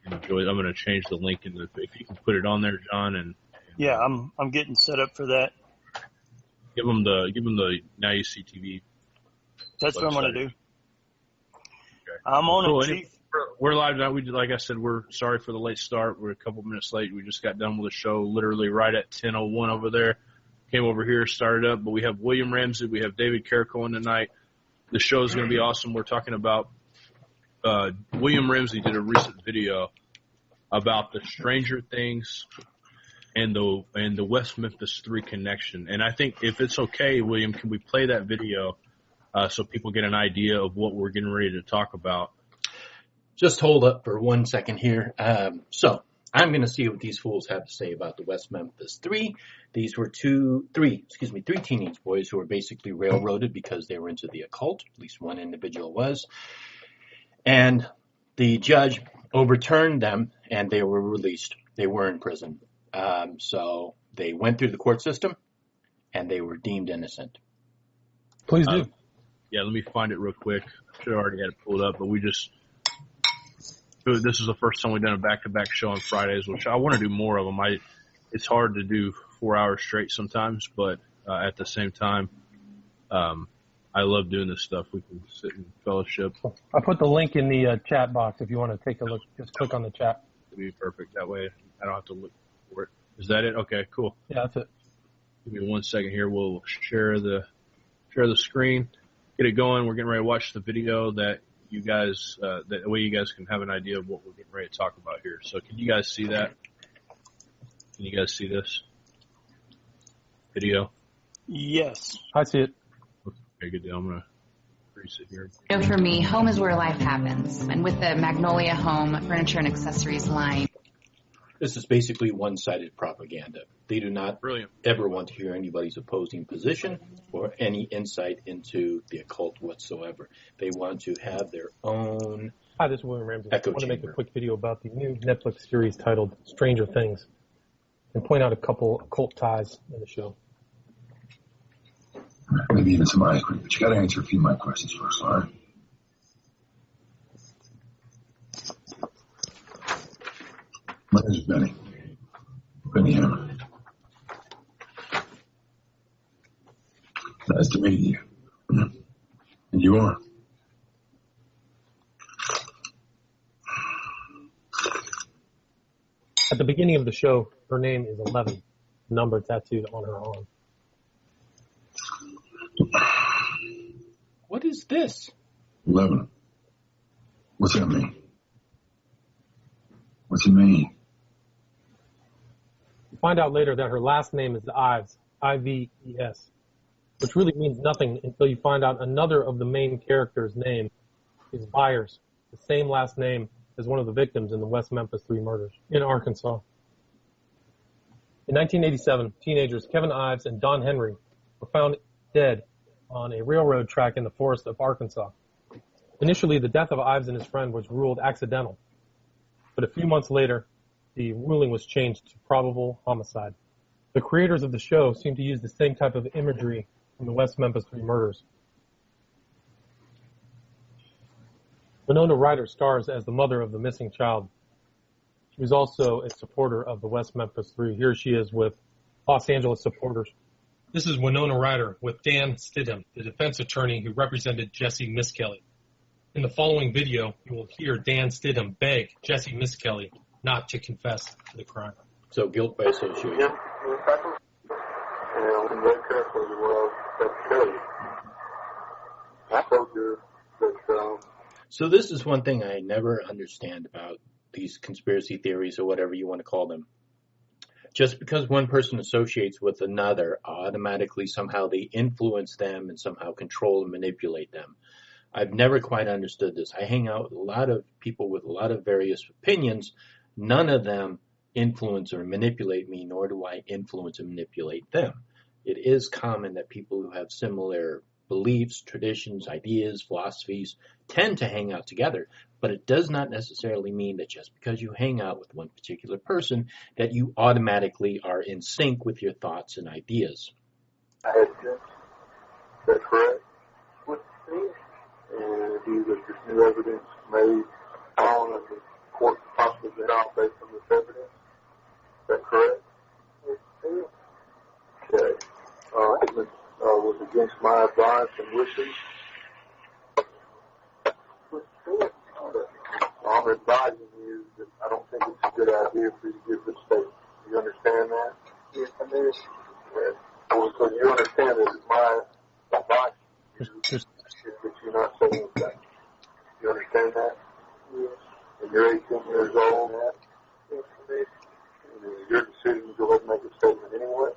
enjoy it. I'm going to change the link if you can put it on there, John. And yeah, I'm getting set up for that. Give them the NYSTV. That's website. what I'm going to do. Okay. I'm on it, Chief. We're live now. Like I said, we're sorry for the late start. We're a couple minutes late. We just got done with the show literally right at 10:01 over there. Came over here, started up, but we have William Ramsey, we have David Carrico in tonight. The show is going to be awesome. We're talking about William Ramsey did a recent video about the Stranger Things and the West Memphis 3 connection. And I think if it's okay, William, can we play that video so people get an idea of what we're getting ready to talk about? Just hold up for 1 second here. So I'm going to see what these fools have to say about the West Memphis 3. These were three teenage boys who were basically railroaded because they were into the occult. At least one individual was. And the judge overturned them, and they were released. They were in prison. So they went through the court system, and they were deemed innocent. Please do. Yeah, let me find it real quick. I should have already had it pulled up, but this is the first time we've done a back-to-back show on Fridays, which I want to do more of them. It's hard to do 4 hours straight sometimes, but at the same time, I love doing this stuff. We can sit in fellowship. I put the link in the chat box if you want to take a look. Just click on the chat. It'd be perfect. That way I don't have to look for it. Is that it? Okay, cool. Yeah, that's it. Give me 1 second here. We'll share the screen, get it going. We're getting ready to watch the video that you guys, that way you guys can have an idea of what we're getting ready to talk about here. So can you guys see that? Can you guys see this video? Yes. I see it. Okay, good deal. I'm going to increase it here. For me, home is where life happens. And with the Magnolia Home Furniture and Accessories line. This is basically one-sided propaganda. They do not ever want to hear anybody's opposing position or any insight into the occult whatsoever. They want to have their own Hi, this is William Ramsey. I want to make a chamber. quick video about the new Netflix series titled Stranger Things and point out a couple occult ties in the show. Maybe even some ice cream, but you got to answer a few of my questions first, all right? My name is Benny. Benny Hammer. Nice to meet you. And you are? At the beginning of the show, her name is 11, number tattooed on her arm. What is this? 11. What's that mean? What's it mean? You find out later that her last name is Ives, I-V-E-S, which really means nothing until you find out another of the main characters' name is Byers, the same last name as one of the victims in the West Memphis 3 murders in Arkansas. In 1987, teenagers Kevin Ives and Don Henry were found dead on a railroad track in the forest of Arkansas. Initially, the death of Ives and his friend was ruled accidental, but a few months later, the ruling was changed to probable homicide. The creators of the show seem to use the same type of imagery from the West Memphis 3 murders. Winona Ryder stars as the mother of the missing child. She was also a supporter of the West Memphis 3. Here she is with Los Angeles supporters. This is Winona Ryder with Dan Stidham, the defense attorney who represented Jesse Misskelley. In the following video, you will hear Dan Stidham beg Jesse Misskelley not to confess to the crime. So guilt by association. Yeah, and very carefully that's Kelly. I told you that. So this is one thing I never understand about these conspiracy theories or whatever you want to call them. Just because one person associates with another, automatically somehow they influence them and somehow control and manipulate them. I've never quite understood this. I hang out with a lot of people with a lot of various opinions. None of them influence or manipulate me, nor do I influence and manipulate them. It is common that people who have similar beliefs, traditions, ideas, philosophies tend to hang out together. But it does not necessarily mean that just because you hang out with one particular person that you automatically are in sync with your thoughts and ideas. That's correct. What you see, and if you get this new evidence made wants and wishes. I'm advising you that I don't think it's a good idea for you to give this statement. You understand that? Yes, I do. Yeah. Well, so you understand that my advice to you is that you're not saying anything. You understand that? Yes. And you're 18 years old. Yes, I do. And it's your decision to go ahead and make a statement anyway.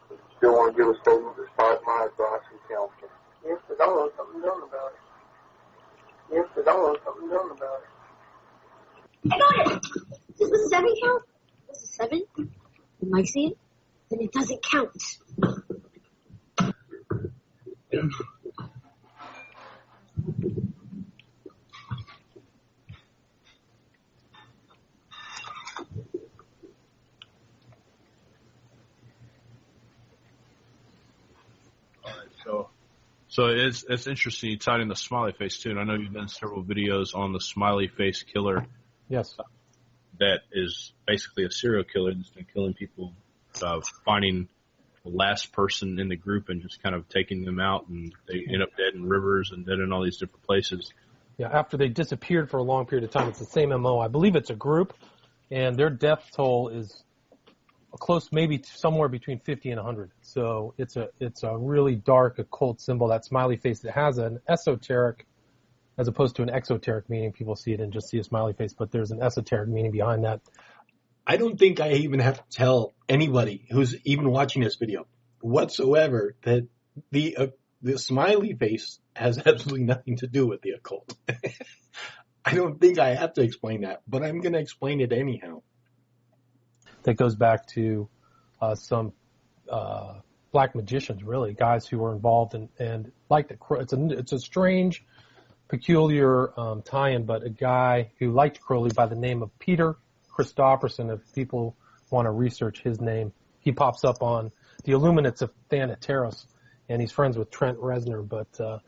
If you still want to give a statement, despite my advice and counsel. Yes, but I want something done about it. Yes, but I want something done about it. I got it! Does the 7 count? Does the 7? Am I see it? Then it doesn't count. So it's interesting. You tied in the smiley face too, and I know you've done several videos on the smiley face killer. Yes. That is basically a serial killer that's been killing people, finding the last person in the group and just kind of taking them out, and they end up dead in rivers and dead in all these different places. Yeah, after they disappeared for a long period of time, it's the same MO. I believe it's a group, and their death toll is close, maybe somewhere between 50 and 100. So it's a really dark occult symbol, that smiley face. It has an esoteric, as opposed to an exoteric meaning. People see it and just see a smiley face, but there's an esoteric meaning behind that. I don't think I even have to tell anybody who's even watching this video whatsoever that the smiley face has absolutely nothing to do with the occult. I don't think I have to explain that, but I'm going to explain it anyhow. That goes back to some black magicians, really, guys who were involved and like it's a strange, peculiar tie-in, but a guy who liked Crowley by the name of Peter Christopherson. If people want to research his name, he pops up on the Illuminates of Thanateros, and he's friends with Trent Reznor, but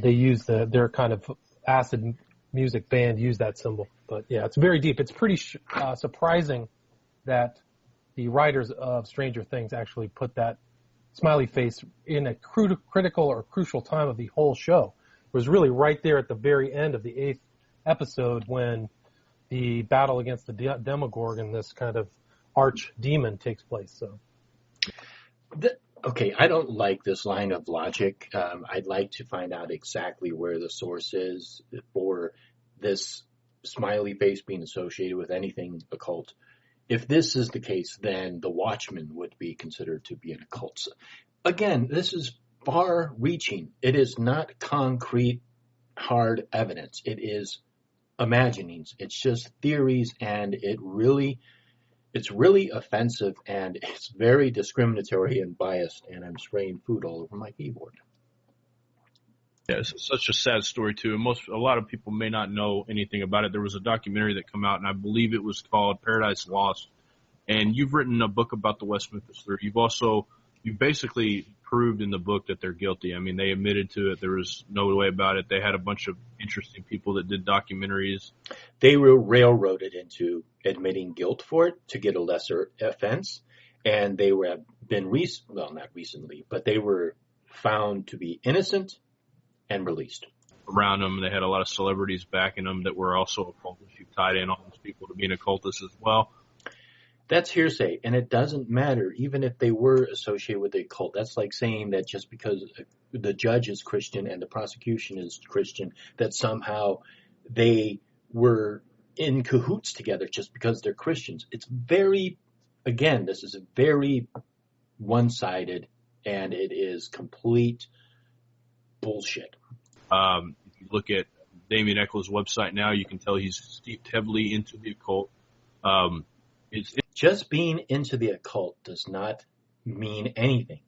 they use their kind of acid music band use that symbol. But yeah, it's very deep. It's pretty surprising that the writers of Stranger Things actually put that smiley face in a critical or crucial time of the whole show. It was really right there at the very end of the 8th episode when the battle against the Demogorgon, this kind of arch demon, takes place. So, okay, I don't like this line of logic. I'd like to find out exactly where the source is for this smiley face being associated with anything occult. If this is the case, then the Watchmen would be considered to be an occult. Again, this is far-reaching. It is not concrete, hard evidence. It is imaginings. It's just theories, and it's really offensive, and it's very discriminatory and biased, and I'm spraying food all over my keyboard. Yeah, it's such a sad story too. And a lot of people may not know anything about it. There was a documentary that came out, and I believe it was called Paradise Lost. And you've written a book about the West Memphis Three. You've basically proved in the book that they're guilty. I mean, they admitted to it. There was no way about it. They had a bunch of interesting people that did documentaries. They were railroaded into admitting guilt for it to get a lesser offense, and they were not recently, but they were found to be innocent and released. Around them, they had a lot of celebrities backing them that were also occultists. You tied in all those people to being occultists as well. That's hearsay, and it doesn't matter, even if they were associated with the occult. That's like saying that just because the judge is Christian and the prosecution is Christian, that somehow they were in cahoots together just because they're Christians. It's this is very one-sided, and it is complete bullshit. If you look at Damien Echols' website now, you can tell he's steeped heavily into the occult. Just being into the occult does not mean anything.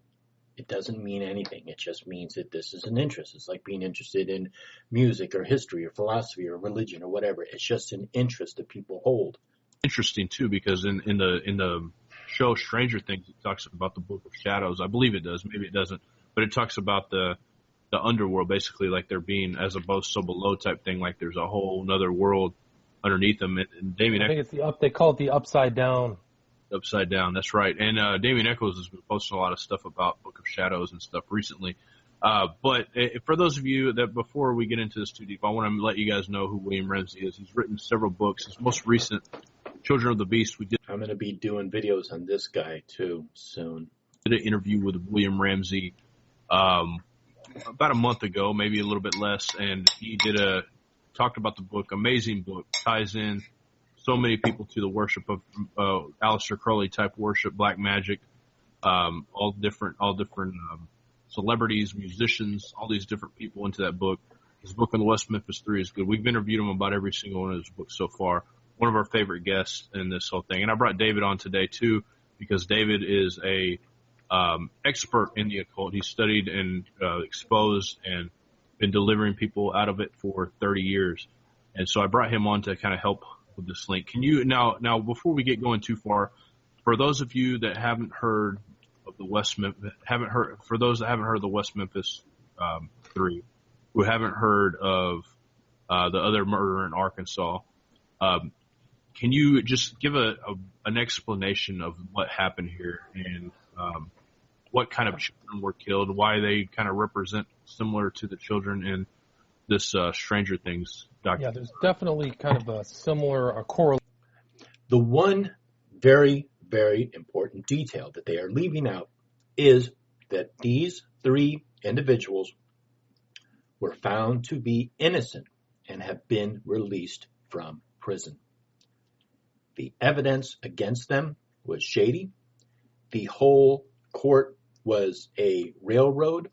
It doesn't mean anything. It just means that this is an interest. It's like being interested in music or history or philosophy or religion or whatever. It's just an interest that people hold. Interesting too, because in the show Stranger Things, it talks about the Book of Shadows. I believe it does. Maybe it doesn't, but it talks about the underworld, basically like there being as above so below type thing. Like there's a whole another world underneath them. And Damien, I think it's they call it the upside down upside down. That's right. And Damien Echols has been posting a lot of stuff about Book of Shadows and stuff recently. But for those of you that before we get into this too deep, I want to let you guys know who William Ramsey is. He's written several books. His most recent, Children of the Beast, I'm going to be doing videos on this guy too soon. Did an interview with William Ramsey about a month ago, maybe a little bit less, and he talked about the book. Amazing book, ties in so many people to the worship of Aleister Crowley type worship, black magic, all different celebrities, musicians, all these different people into that book. His book on the West Memphis 3 is good. We've interviewed him about every single one of his books so far. One of our favorite guests in this whole thing. And I brought David on today too, because David is a expert in the occult. He's studied and exposed and been delivering people out of it for 30 years. And so I brought him on to kind of help with this link. Can you now before we get going too far, for those of you that haven't heard of the West Memphis, for those that haven't heard of the West Memphis 3, who haven't heard of the other murder in Arkansas, can you just give an explanation of what happened here and what kind of children were killed, why they kind of represent similar to the children in this Stranger Things documentary? Yeah, there's definitely kind of a similar correlation. The one very, very important detail that they are leaving out is that these 3 individuals were found to be innocent and have been released from prison. The evidence against them was shady. The whole court was a railroad.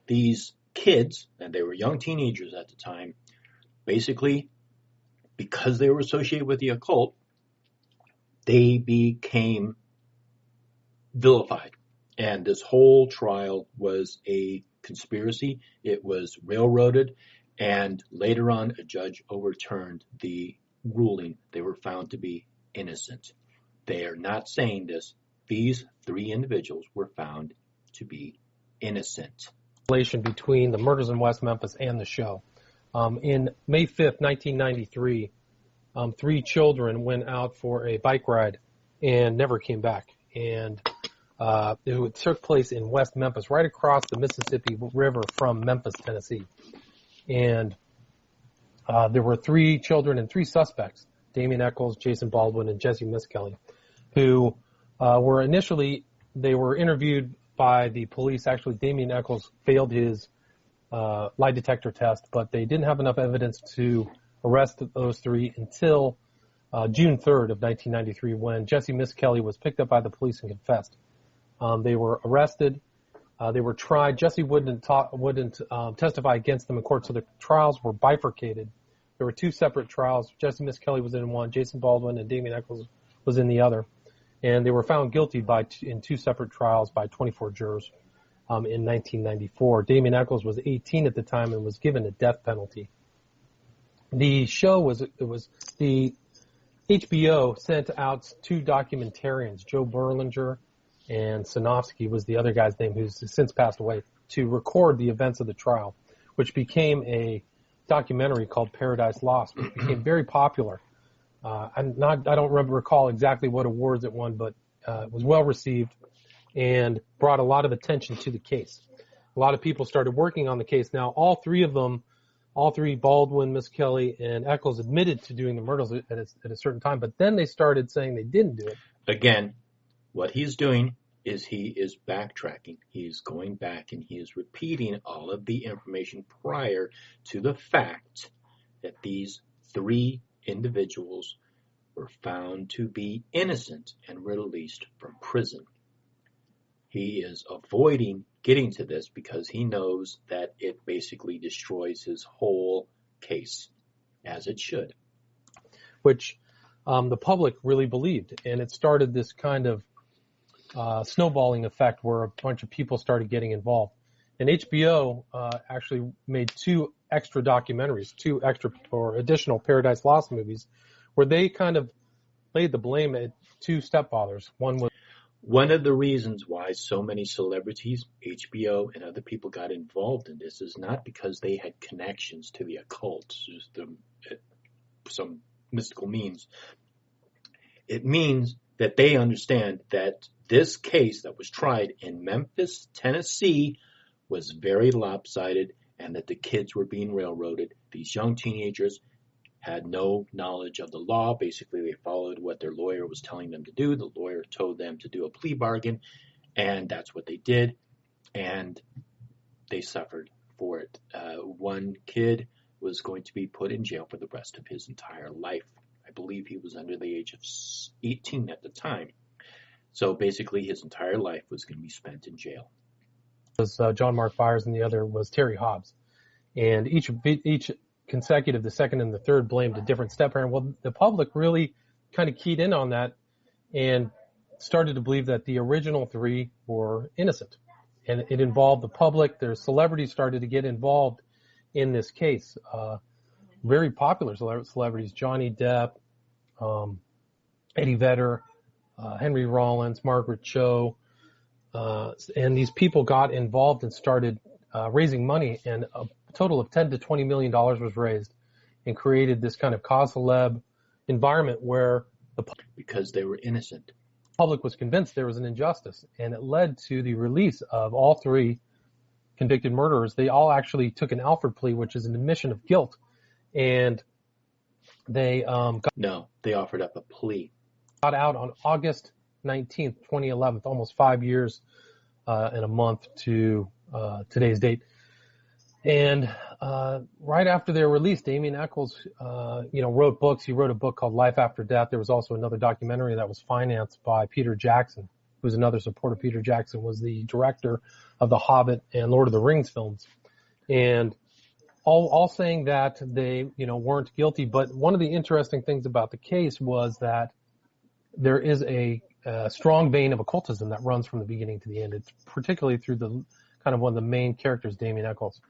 These kids, and they were young teenagers at the time, basically, because they were associated with the occult, they became vilified. And this whole trial was a conspiracy. It was railroaded. And later on, a judge overturned the ruling. They were found to be innocent. They are not saying this. These 3 individuals were found to be innocent. Relation between the murders in West Memphis and the show. In May 5th, 1993, 3 children went out for a bike ride and never came back. And it took place in West Memphis, right across the Mississippi River from Memphis, Tennessee. And there were 3 children and 3 suspects, Damien Echols, Jason Baldwin, and Jesse Miskelly, who were interviewed by the police. Actually, Damien Echols failed his lie detector test, but they didn't have enough evidence to arrest those 3 until June 3rd of 1993, when Jesse Miskelly was picked up by the police and confessed. They were arrested. They were tried. Jesse wouldn't testify against them in court, so the trials were bifurcated. There were 2 separate trials. Jesse Miskelly was in one. Jason Baldwin and Damien Echols was in the other. And they were found guilty in 2 separate trials by 24 jurors in 1994. Damien Echols was 18 at the time and was given a death penalty. The show the HBO sent out 2 documentarians, Joe Berlinger and Sinofsky was the other guy's name, who's since passed away, to record the events of the trial, which became a documentary called Paradise Lost, which became very popular. I don't recall exactly what awards it won, but it was well received and brought a lot of attention to the case. A lot of people started working on the case. Now, all 3 of them, Baldwin, Miskelly, and Echols, admitted to doing the murders at a certain time, but then they started saying they didn't do it. Again, what he's doing is he is backtracking. He's going back and he is repeating all of the information prior to the fact that these 3 individuals were found to be innocent and released from prison. He is avoiding getting to this because he knows that it basically destroys his whole case, as it should. Which the public really believed, and it started this kind of snowballing effect where a bunch of people started getting involved. And HBO actually made 2 extra documentaries, 2 extra or additional Paradise Lost movies, where they kind of laid the blame at 2 stepfathers. One of the reasons why so many celebrities, HBO, and other people got involved in this is not because they had connections to the occult, some mystical means. It means that they understand that this case that was tried in Memphis, Tennessee, was very lopsided and that the kids were being railroaded. These young teenagers had no knowledge of the law. Basically, they followed what their lawyer was telling them to do. The lawyer told them to do a plea bargain, and that's what they did, and they suffered for it. One kid was going to be put in jail for the rest of his entire life. I believe he was under the age of 18 at the time. So basically, his entire life was going to be spent in jail. It was John Mark Byers, and the other was Terry Hobbs. And each consecutive, the second and the third, blamed a different step-parent. Well, the public really kind of keyed in on that and started to believe that the original three were innocent. And it involved the public. Their celebrities started to get involved in this case. Very popular celebrities, Johnny Depp, Eddie Vedder, Henry Rollins, Margaret Cho, and these people got involved and started raising money, and a total of $10 to $20 million was raised and created this kind of cause-celeb environment where because they were innocent. The public was convinced there was an injustice, and it led to the release of all three convicted murderers. They all actually took an Alford plea, which is an admission of guilt, and they they offered up a plea. Got out on August 19th, 2011, almost 5 years and a month to today's date. And right after they were released, Damien Echols, wrote books. He wrote a book called Life After Death. There was also another documentary that was financed by Peter Jackson, who's another supporter. Peter Jackson was the director of The Hobbit and Lord of the Rings films. And all saying that they, weren't guilty. But one of the interesting things about the case was that there is a strong vein of occultism that runs from the beginning to the end. It's particularly through the kind of one of the main characters, Damien Echols.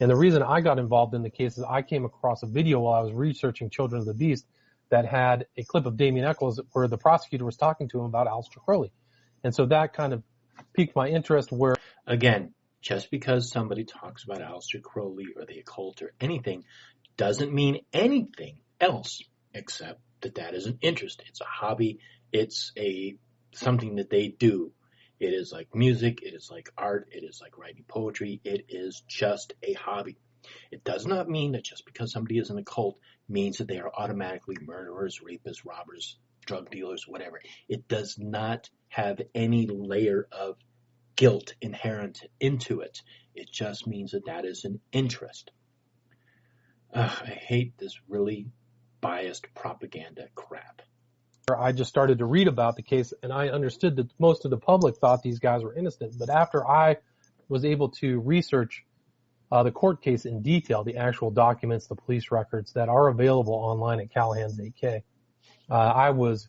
And the reason I got involved in the case is I came across a video while I was researching Children of the Beast that had a clip of Damien Echols where the prosecutor was talking to him about Aleister Crowley. And so that kind of piqued my interest where... Again, just because somebody talks about Aleister Crowley or the occult or anything doesn't mean anything else except that is an interest. It's a hobby. It's something that they do. It is like music. It is like art. It is like writing poetry. It is just a hobby. It does not mean that just because somebody is in a cult means that they are automatically murderers, rapists, robbers, drug dealers, whatever. It does not have any layer of guilt inherent into it. It just means that is an interest. I hate this really biased propaganda crap. I just started to read about the case, and I understood that most of the public thought these guys were innocent. But after I was able to research the court case in detail, the actual documents, the police records that are available online at Callahan's 8K, I was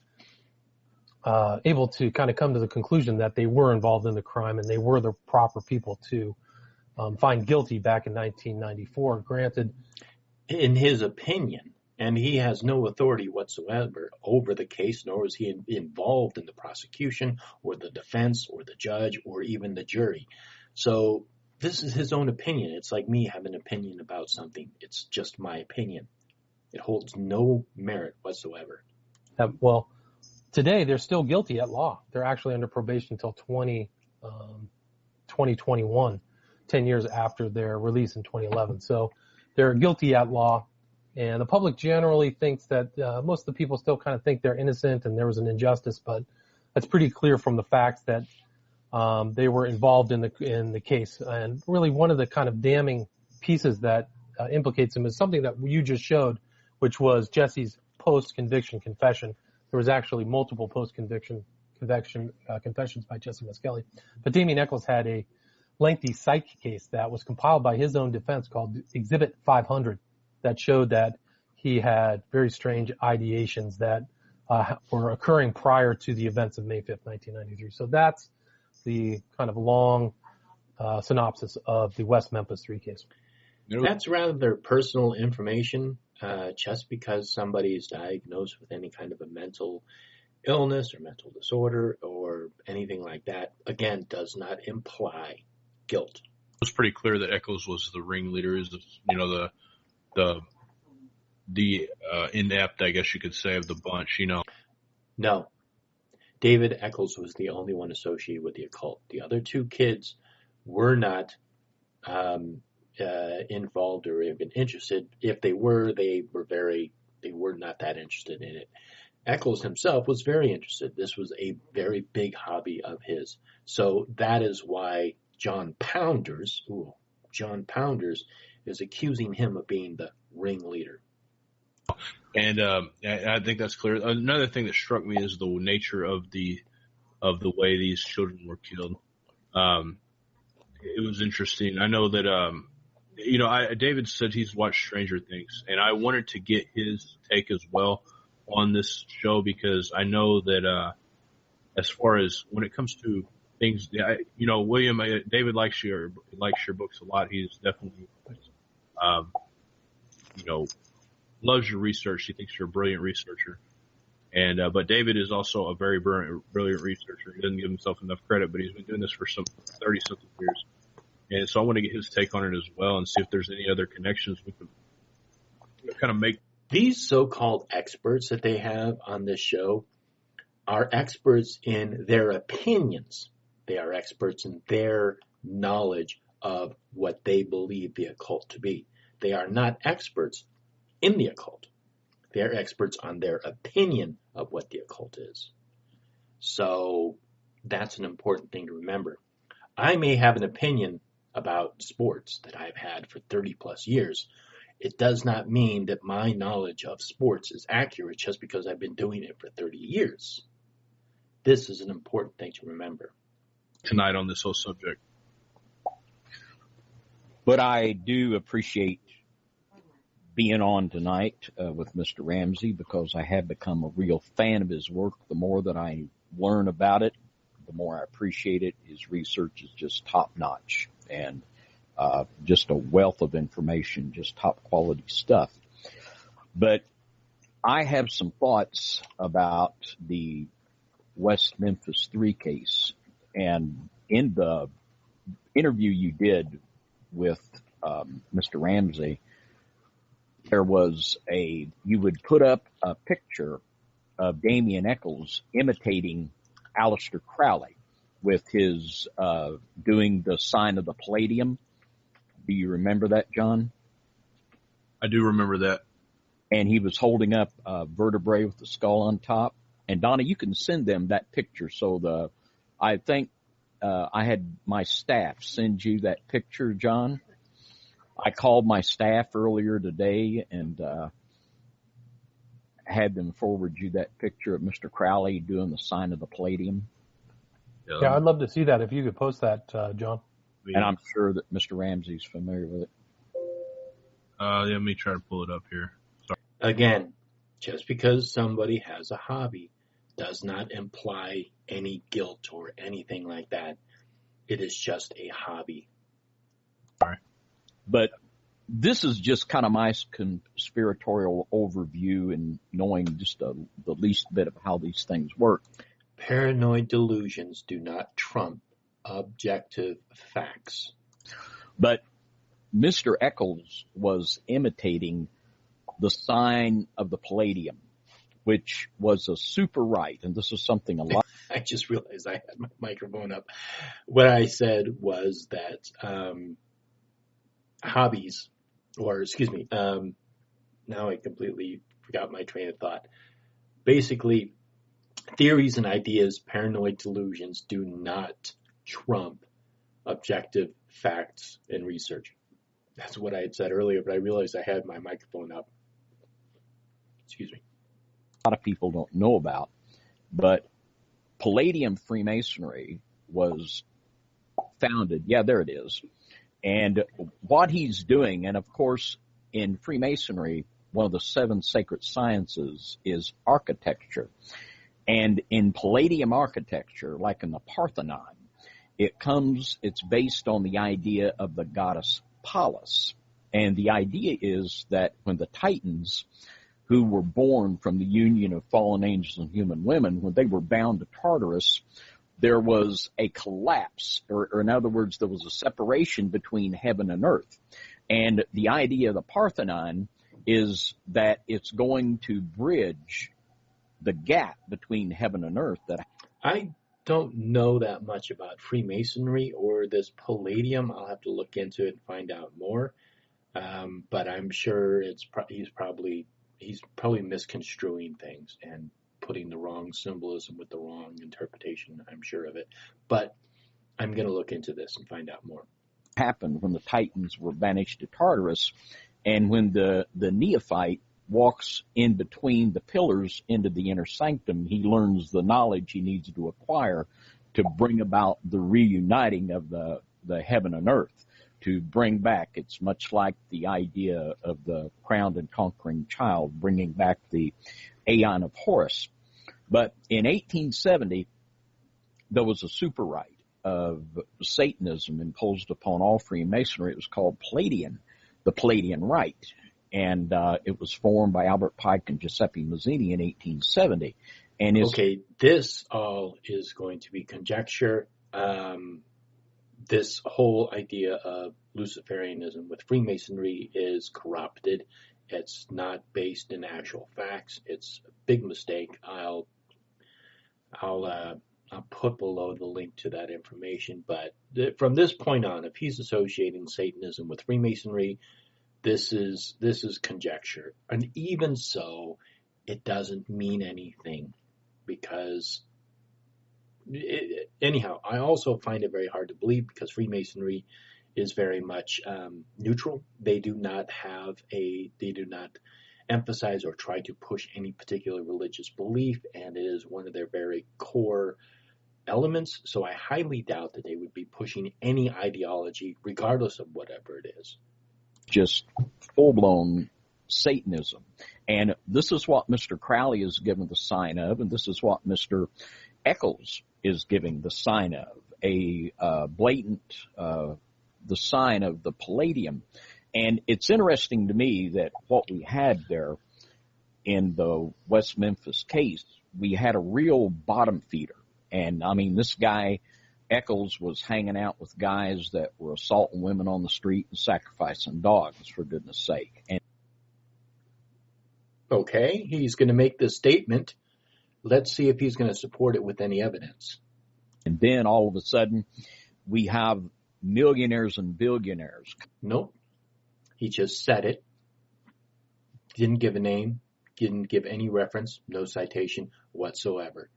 able to kind of come to the conclusion that they were involved in the crime and they were the proper people to find guilty back in 1994. Granted, in his opinion, and he has no authority whatsoever over the case, nor is he involved in the prosecution or the defense or the judge or even the jury. So this is his own opinion. It's like me having an opinion about something. It's just my opinion. It holds no merit whatsoever. Well, today they're still guilty at law. They're actually under probation until 2021, 10 years after their release in 2011. So they're guilty at law. And the public generally thinks that most of the people still kind of think they're innocent and there was an injustice, but that's pretty clear from the facts that they were involved in the case. And really one of the kind of damning pieces that implicates him is something that you just showed, which was Jesse's post-conviction confession. There was actually multiple post-conviction confessions by Jesse Miskelly. But Damien Echols had a lengthy psych case that was compiled by his own defense called Exhibit 500. That showed that he had very strange ideations that were occurring prior to the events of May 5th, 1993. So that's the kind of long synopsis of the West Memphis 3 case. That's rather personal information. Just because somebody is diagnosed with any kind of a mental illness or mental disorder or anything like that, again, does not imply guilt. It was pretty clear that Echols was the ringleader, the inept, I guess you could say, of the bunch, No. David Eccles was the only one associated with the occult. The other two kids were not involved or even interested. If they were, they were not that interested in it. Eccles himself was very interested. This was a very big hobby of his. So that is why John Pounders is accusing him of being the ringleader. And I think that's clear. Another thing that struck me is the nature of the way these children were killed. It was interesting. I know that David said he's watched Stranger Things, and I wanted to get his take as well on this show because I know that as far as when it comes to things, William, David likes your books a lot. He's definitely loves your research. He thinks you're a brilliant researcher. And but David is also a very brilliant researcher. He doesn't give himself enough credit, but he's been doing this for some 30-something years. And so I want to get his take on it as well and see if there's any other connections we can kind of make. These so-called experts that they have on this show are experts in their opinions. They are experts in their knowledge of what they believe the occult to be. They are not experts in the occult. They are experts on their opinion of what the occult is. So that's an important thing to remember. I may have an opinion about sports that I've had for 30 plus years. It does not mean that my knowledge of sports is accurate just because I've been doing it for 30 years. This is an important thing to remember. Tonight on this whole subject. But I do appreciate being on tonight with Mr. Ramsey because I have become a real fan of his work. The more that I learn about it, the more I appreciate it. His research is just top-notch and just a wealth of information, just top-quality stuff. But I have some thoughts about the West Memphis 3 case. And in the interview you did with Mr. Ramsey, you would put up a picture of Damien Eccles imitating Aleister Crowley with his doing the sign of the Palladium. Do you remember that, John? I do remember that. And he was holding up a vertebrae with the skull on top. And Donna, you can send them that picture. So I think I had my staff send you that picture, John. I called my staff earlier today and had them forward you that picture of Mr. Crowley doing the sign of the Palladium. Yeah, I'd love to see that if you could post that, John. And I'm sure that Mr. Ramsey's familiar with it. Let me try to pull it up here. Sorry. Again, just because somebody has a hobby does not imply any guilt or anything like that. It is just a hobby. Sorry. But this is just kind of my conspiratorial overview and knowing just the least bit of how these things work. Paranoid delusions do not trump objective facts. But Mr. Eccles was imitating the sign of the Palladium, which was a super rite. And this is something a lot. I just realized I had my microphone up. What I said was that hobbies, or excuse me, now I completely forgot my train of thought. Basically, theories and ideas, paranoid delusions do not trump objective facts and research. That's what I had said earlier, but I realized I had my microphone up. Excuse me. A lot of people don't know about, but Palladium Freemasonry was founded. Yeah, there it is. And what he's doing, and of course, in Freemasonry, one of the 7 sacred sciences is architecture. And in Palladium architecture, like in the Parthenon, it's based on the idea of the goddess Pallas. And the idea is that when the Titans, who were born from the union of fallen angels and human women, when they were bound to Tartarus, there was a collapse, or in other words, there was a separation between heaven and earth. And the idea of the Parthenon is that it's going to bridge the gap between heaven and earth. I don't know that much about Freemasonry or this Palladium. I'll have to look into it and find out more. But I'm sure he's probably misconstruing things and putting the wrong symbolism with the wrong interpretation. I'm sure of it. But I'm going to look into this and find out more. Happened when the Titans were banished to Tartarus, and when the neophyte walks in between the pillars into the inner sanctum, he learns the knowledge he needs to acquire to bring about the reuniting of the heaven and earth, to bring back. It's much like the idea of the crowned and conquering child, bringing back the Aeon of Horus. But in 1870, there was a super rite of Satanism imposed upon all Freemasonry. It was called the Palladian Rite. And it was formed by Albert Pike and Giuseppe Mazzini in 1870. And okay, this all is going to be conjecture. This whole idea of Luciferianism with Freemasonry is corrupted. It's not based in actual facts. It's a big mistake. I'll put below the link to that information. But from this point on, if he's associating Satanism with Freemasonry, this is conjecture. And even so, it doesn't mean anything because anyhow, I also find it very hard to believe because Freemasonry is very much neutral. They do not emphasize or try to push any particular religious belief, and it is one of their very core elements. So I highly doubt that they would be pushing any ideology, regardless of whatever it is. Just full-blown Satanism. And this is what Mr. Crowley is given the sign of, and this is what Mr. Eccles is giving the sign of, a blatant, the sign of the Palladium. And it's interesting to me that what we had there in the West Memphis case, we had a real bottom feeder. And I mean, this guy, Eccles, was hanging out with guys that were assaulting women on the street and sacrificing dogs, for goodness sake. And okay, he's going to make this statement. Let's see if he's going to support it with any evidence. And then all of a sudden, we have millionaires and billionaires. Nope. He just said it. Didn't give a name. Didn't give any reference. No citation whatsoever.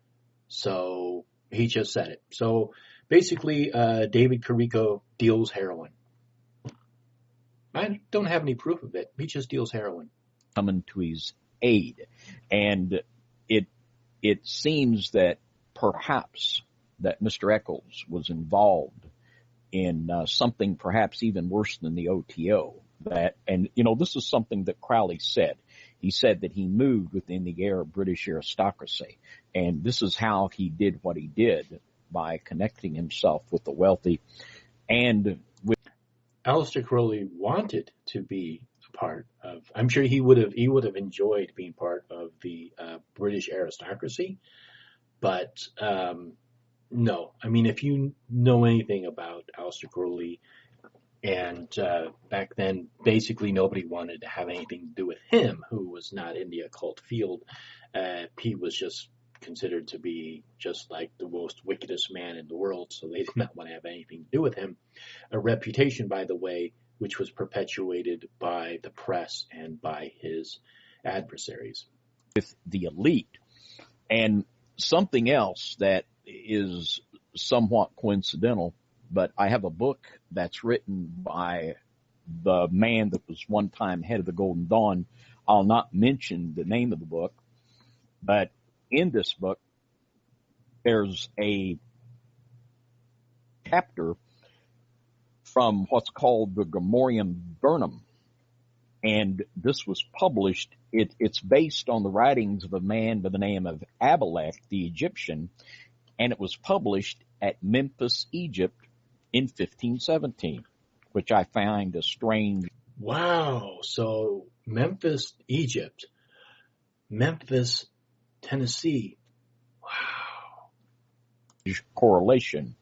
So he just said it. So basically, David Carrico deals heroin. I don't have any proof of it. He just deals heroin. Coming to his aid. And it seems that perhaps that Mr. Eccles was involved in something perhaps even worse than the OTO. And this is something that Crowley said. He said that he moved within the air of British aristocracy. And this is how he did what he did, by connecting himself with the wealthy and with Aleister Crowley wanted to be a part of, I'm sure he would have enjoyed being part of the British aristocracy. But no, I mean, if you know anything about Aleister Crowley, and back then, basically nobody wanted to have anything to do with him, who was not in the occult field. He was just considered to be just like the most wickedest man in the world, so they did not want to have anything to do with him. A reputation, by the way, which was perpetuated by the press and by his adversaries. With the elite. And something else that is somewhat coincidental, but I have a book that's written by the man that was one time head of the Golden Dawn. I'll not mention the name of the book, but in this book, there's a chapter from what's called the Gomorium Burnham. And this was published, it's based on the writings of a man by the name of Abimelech, the Egyptian, and it was published at Memphis, Egypt, in 1517, which I find a strange. Wow. So Memphis, Egypt, Memphis, Tennessee. Wow. Correlation.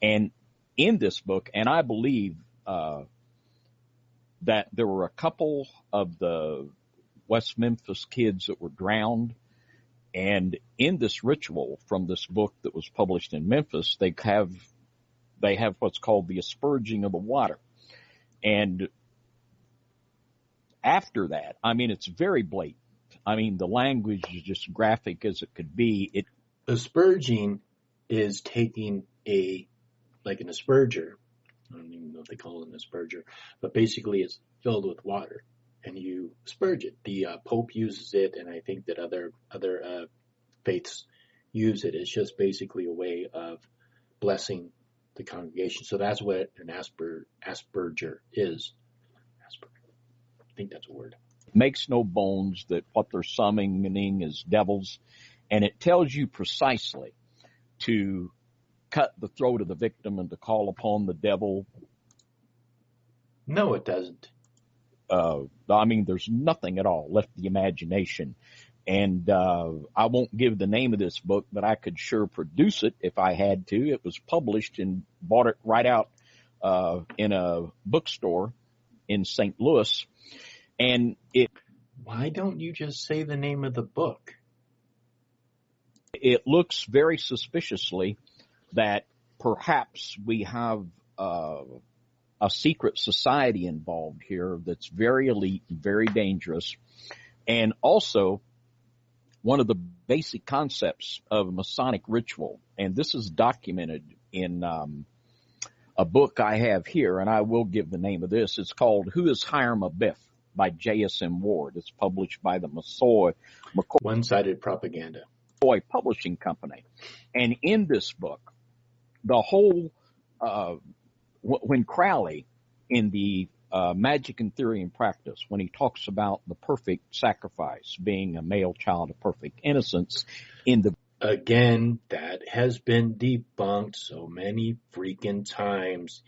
And in this book, and I believe that there were a couple of the West Memphis kids that were drowned, And in this ritual from this book that was published in Memphis, they have what's called the asperging of the water. And after that, I mean, it's very blatant. I mean, the language is just graphic as it could be. Asperging is taking like an asperger. I don't even know if they call it an asperger, but basically it's filled with water and you asperge it. The Pope uses it, and I think that other faiths use it. It's just basically a way of blessing the congregation. So that's what an asperger is. I think that's a word. Makes no bones that what they're summoning is devils, and it tells you precisely to cut the throat of the victim and to call upon the devil. No, it doesn't. I mean, there's nothing at all left to the imagination. And I won't give the name of this book, but I could sure produce it if I had to. It was published and bought it right out in a bookstore in St. Louis. And why don't you just say the name of the book? It looks very suspiciously that perhaps we have a secret society involved here that's very elite and very dangerous. And also one of the basic concepts of Masonic ritual, and this is documented in a book I have here, and I will give the name of this. It's called Who is Hiram Abiff by J.S.M. Ward. It's published by the McCoy One-Sided Propaganda Publishing Company. And in this book, the whole, when Crowley in the Magic and Theory and Practice, when he talks about the perfect sacrifice being a male child of perfect innocence Again, that has been debunked so many freaking times.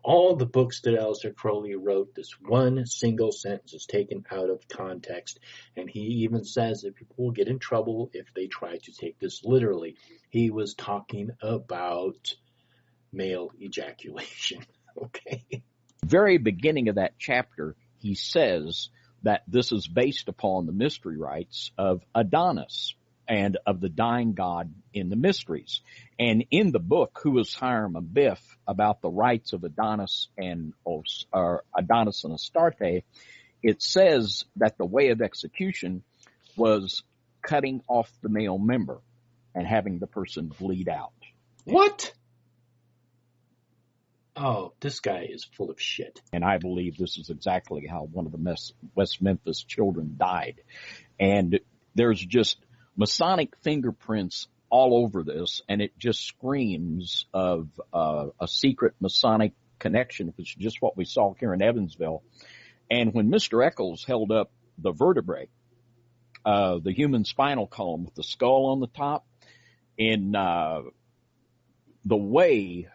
All the books that Aleister Crowley wrote, this one single sentence is taken out of context. And he even says that people will get in trouble if they try to take this literally. He was talking about male ejaculation. Okay. Very beginning of that chapter, he says that this is based upon the mystery rites of Adonis and of the dying god in the mysteries. And in the book, Who is Hiram Abiff, about the rites of Adonis and Astarte, it says that the way of execution was cutting off the male member and having the person bleed out. What? Oh, this guy is full of shit. And I believe this is exactly how one of the West Memphis children died. And there's just Masonic fingerprints all over this, and it just screams of a secret Masonic connection, which is just what we saw here in Evansville. And when Mr. Eccles held up the vertebrae, the human spinal column with the skull on the top, in the way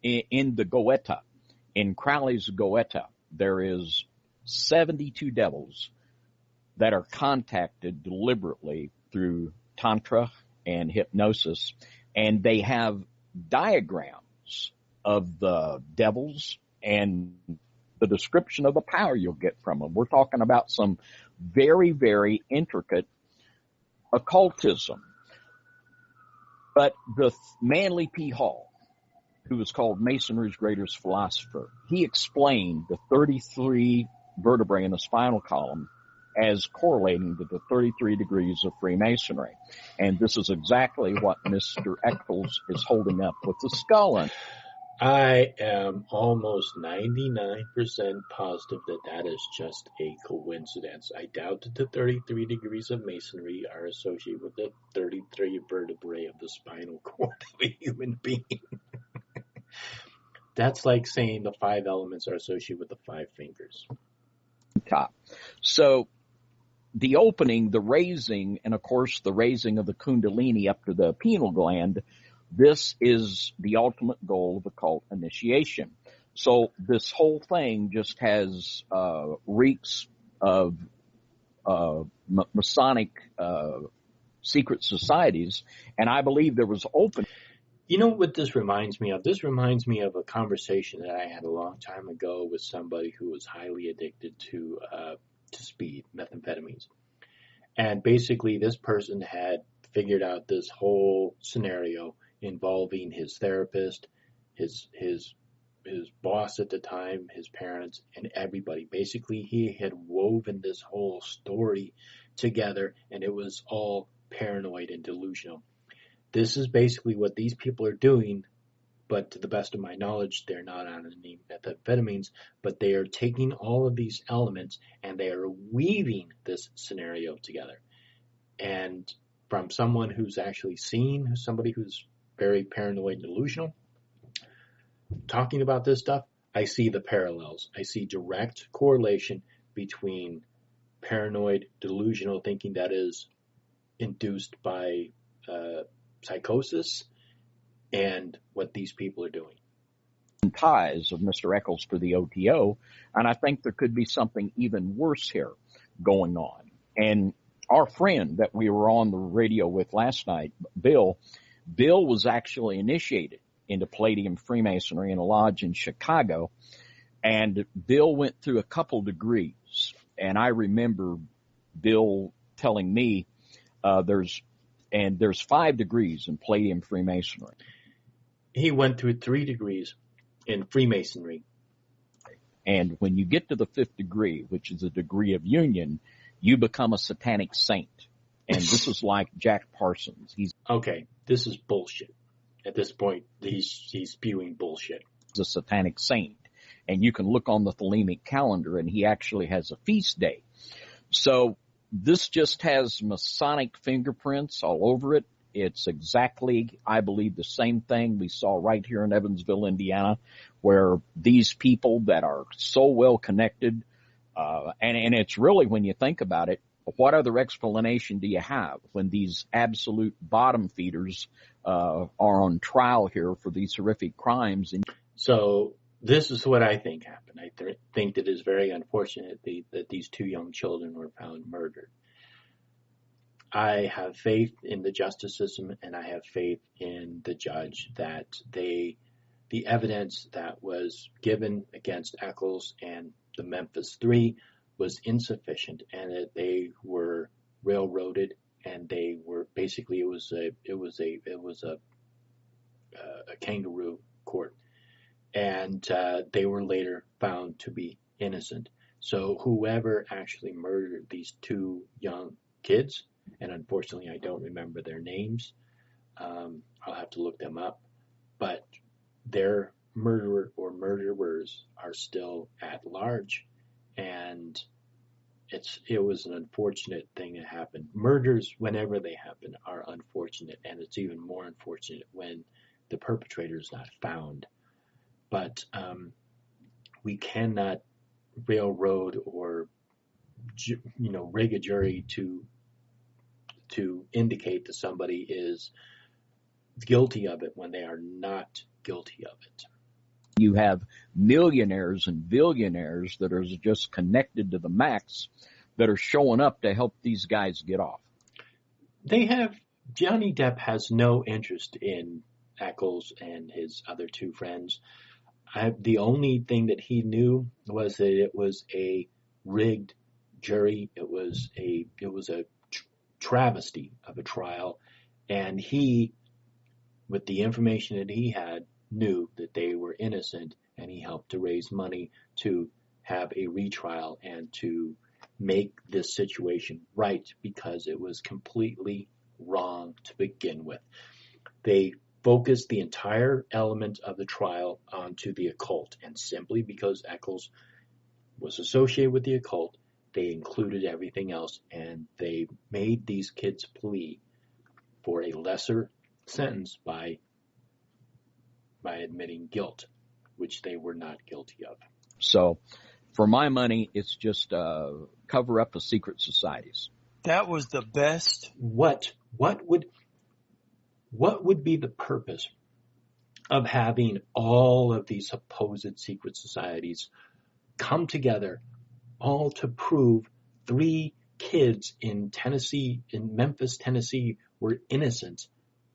in the Goetta, in Crowley's Goetta, there is 72 devils that are contacted deliberately through Tantra and hypnosis, and they have diagrams of the devils and the description of the power you'll get from them. We're talking about some very, very intricate occultism. But the Manly P. Hall, who was called Masonry's greatest philosopher, he explained the 33 vertebrae in the spinal column as correlating to the 33 degrees of Freemasonry. And this is exactly what Mr. Eccles is holding up with the skull in. I am almost 99% positive that that is just a coincidence. I doubt that the 33 degrees of Masonry are associated with the 33 vertebrae of the spinal cord of a human being. That's like saying the 5 elements are associated with the 5 fingers. Top. So the opening, the raising, and of course the raising of the Kundalini up to the pineal gland, this is the ultimate goal of occult initiation. So this whole thing just has reeks of Masonic secret societies, and I believe there was open. You know what this reminds me of? This reminds me of a conversation that I had a long time ago with somebody who was highly addicted to speed, methamphetamines. And basically this person had figured out this whole scenario involving his therapist, his boss at the time, his parents, and everybody. Basically, he had woven this whole story together, and it was all paranoid and delusional. This is basically what these people are doing, but to the best of my knowledge, they're not on any methamphetamines, but they are taking all of these elements and they are weaving this scenario together. And from someone who's actually seen somebody who's very paranoid and delusional, talking about this stuff, I see the parallels. I see direct correlation between paranoid, delusional thinking that is induced by psychosis and what these people are doing. Ties of Mr. Eccles for the OTO, and I think there could be something even worse here going on. And our friend that we were on the radio with last night, Bill was actually initiated into Palladium Freemasonry in a lodge in Chicago, and Bill went through a couple degrees. And I remember Bill telling me there's 5 degrees in Palladium Freemasonry. He went through 3 degrees in Freemasonry. And when you get to the 5th degree, which is a degree of union, you become a satanic saint. And this is like Jack Parsons. Okay, this is bullshit. At this point, he's spewing bullshit. He's a satanic saint. And you can look on the Thelemic calendar, and he actually has a feast day. So this just has Masonic fingerprints all over it. It's exactly, I believe, the same thing we saw right here in Evansville, Indiana, where these people that are so well connected, and it's really, when you think about it, what other explanation do you have when these absolute bottom feeders are on trial here for these horrific crimes? So this is what I think happened. I think that it is very unfortunate that these 2 young children were found murdered. I have faith in the justice system, and I have faith in the judge that the evidence that was given against Eccles and the Memphis 3 was insufficient, and that they were railroaded, and they were basically it was a kangaroo court, and they were later found to be innocent. So whoever actually murdered these 2 young kids, and unfortunately I don't remember their names, I'll have to look them up, but their murderer or murderers are still at large, and it was an unfortunate thing that happened. Murders, whenever they happen, are unfortunate, and it's even more unfortunate when the perpetrator is not found. But we cannot railroad or rig a jury to indicate that somebody is guilty of it when they are not guilty of it. You have millionaires and billionaires that are just connected to the max that are showing up to help these guys get off. Johnny Depp has no interest in Eccles and his other 2 friends. The only thing that he knew was that it was a rigged jury. It was a travesty of a trial, and he, with the information that he had, knew that they were innocent, and he helped to raise money to have a retrial and to make this situation right, because it was completely wrong to begin with. They focused the entire element of the trial onto the occult, and simply because Eccles was associated with the occult, they included everything else, and they made these kids plea for a lesser sentence by admitting guilt, which they were not guilty of. So, for my money, it's just cover up of secret societies. That was the best. What would be the purpose of having all of these supposed secret societies come together, all to prove 3 kids in Memphis, Tennessee, were innocent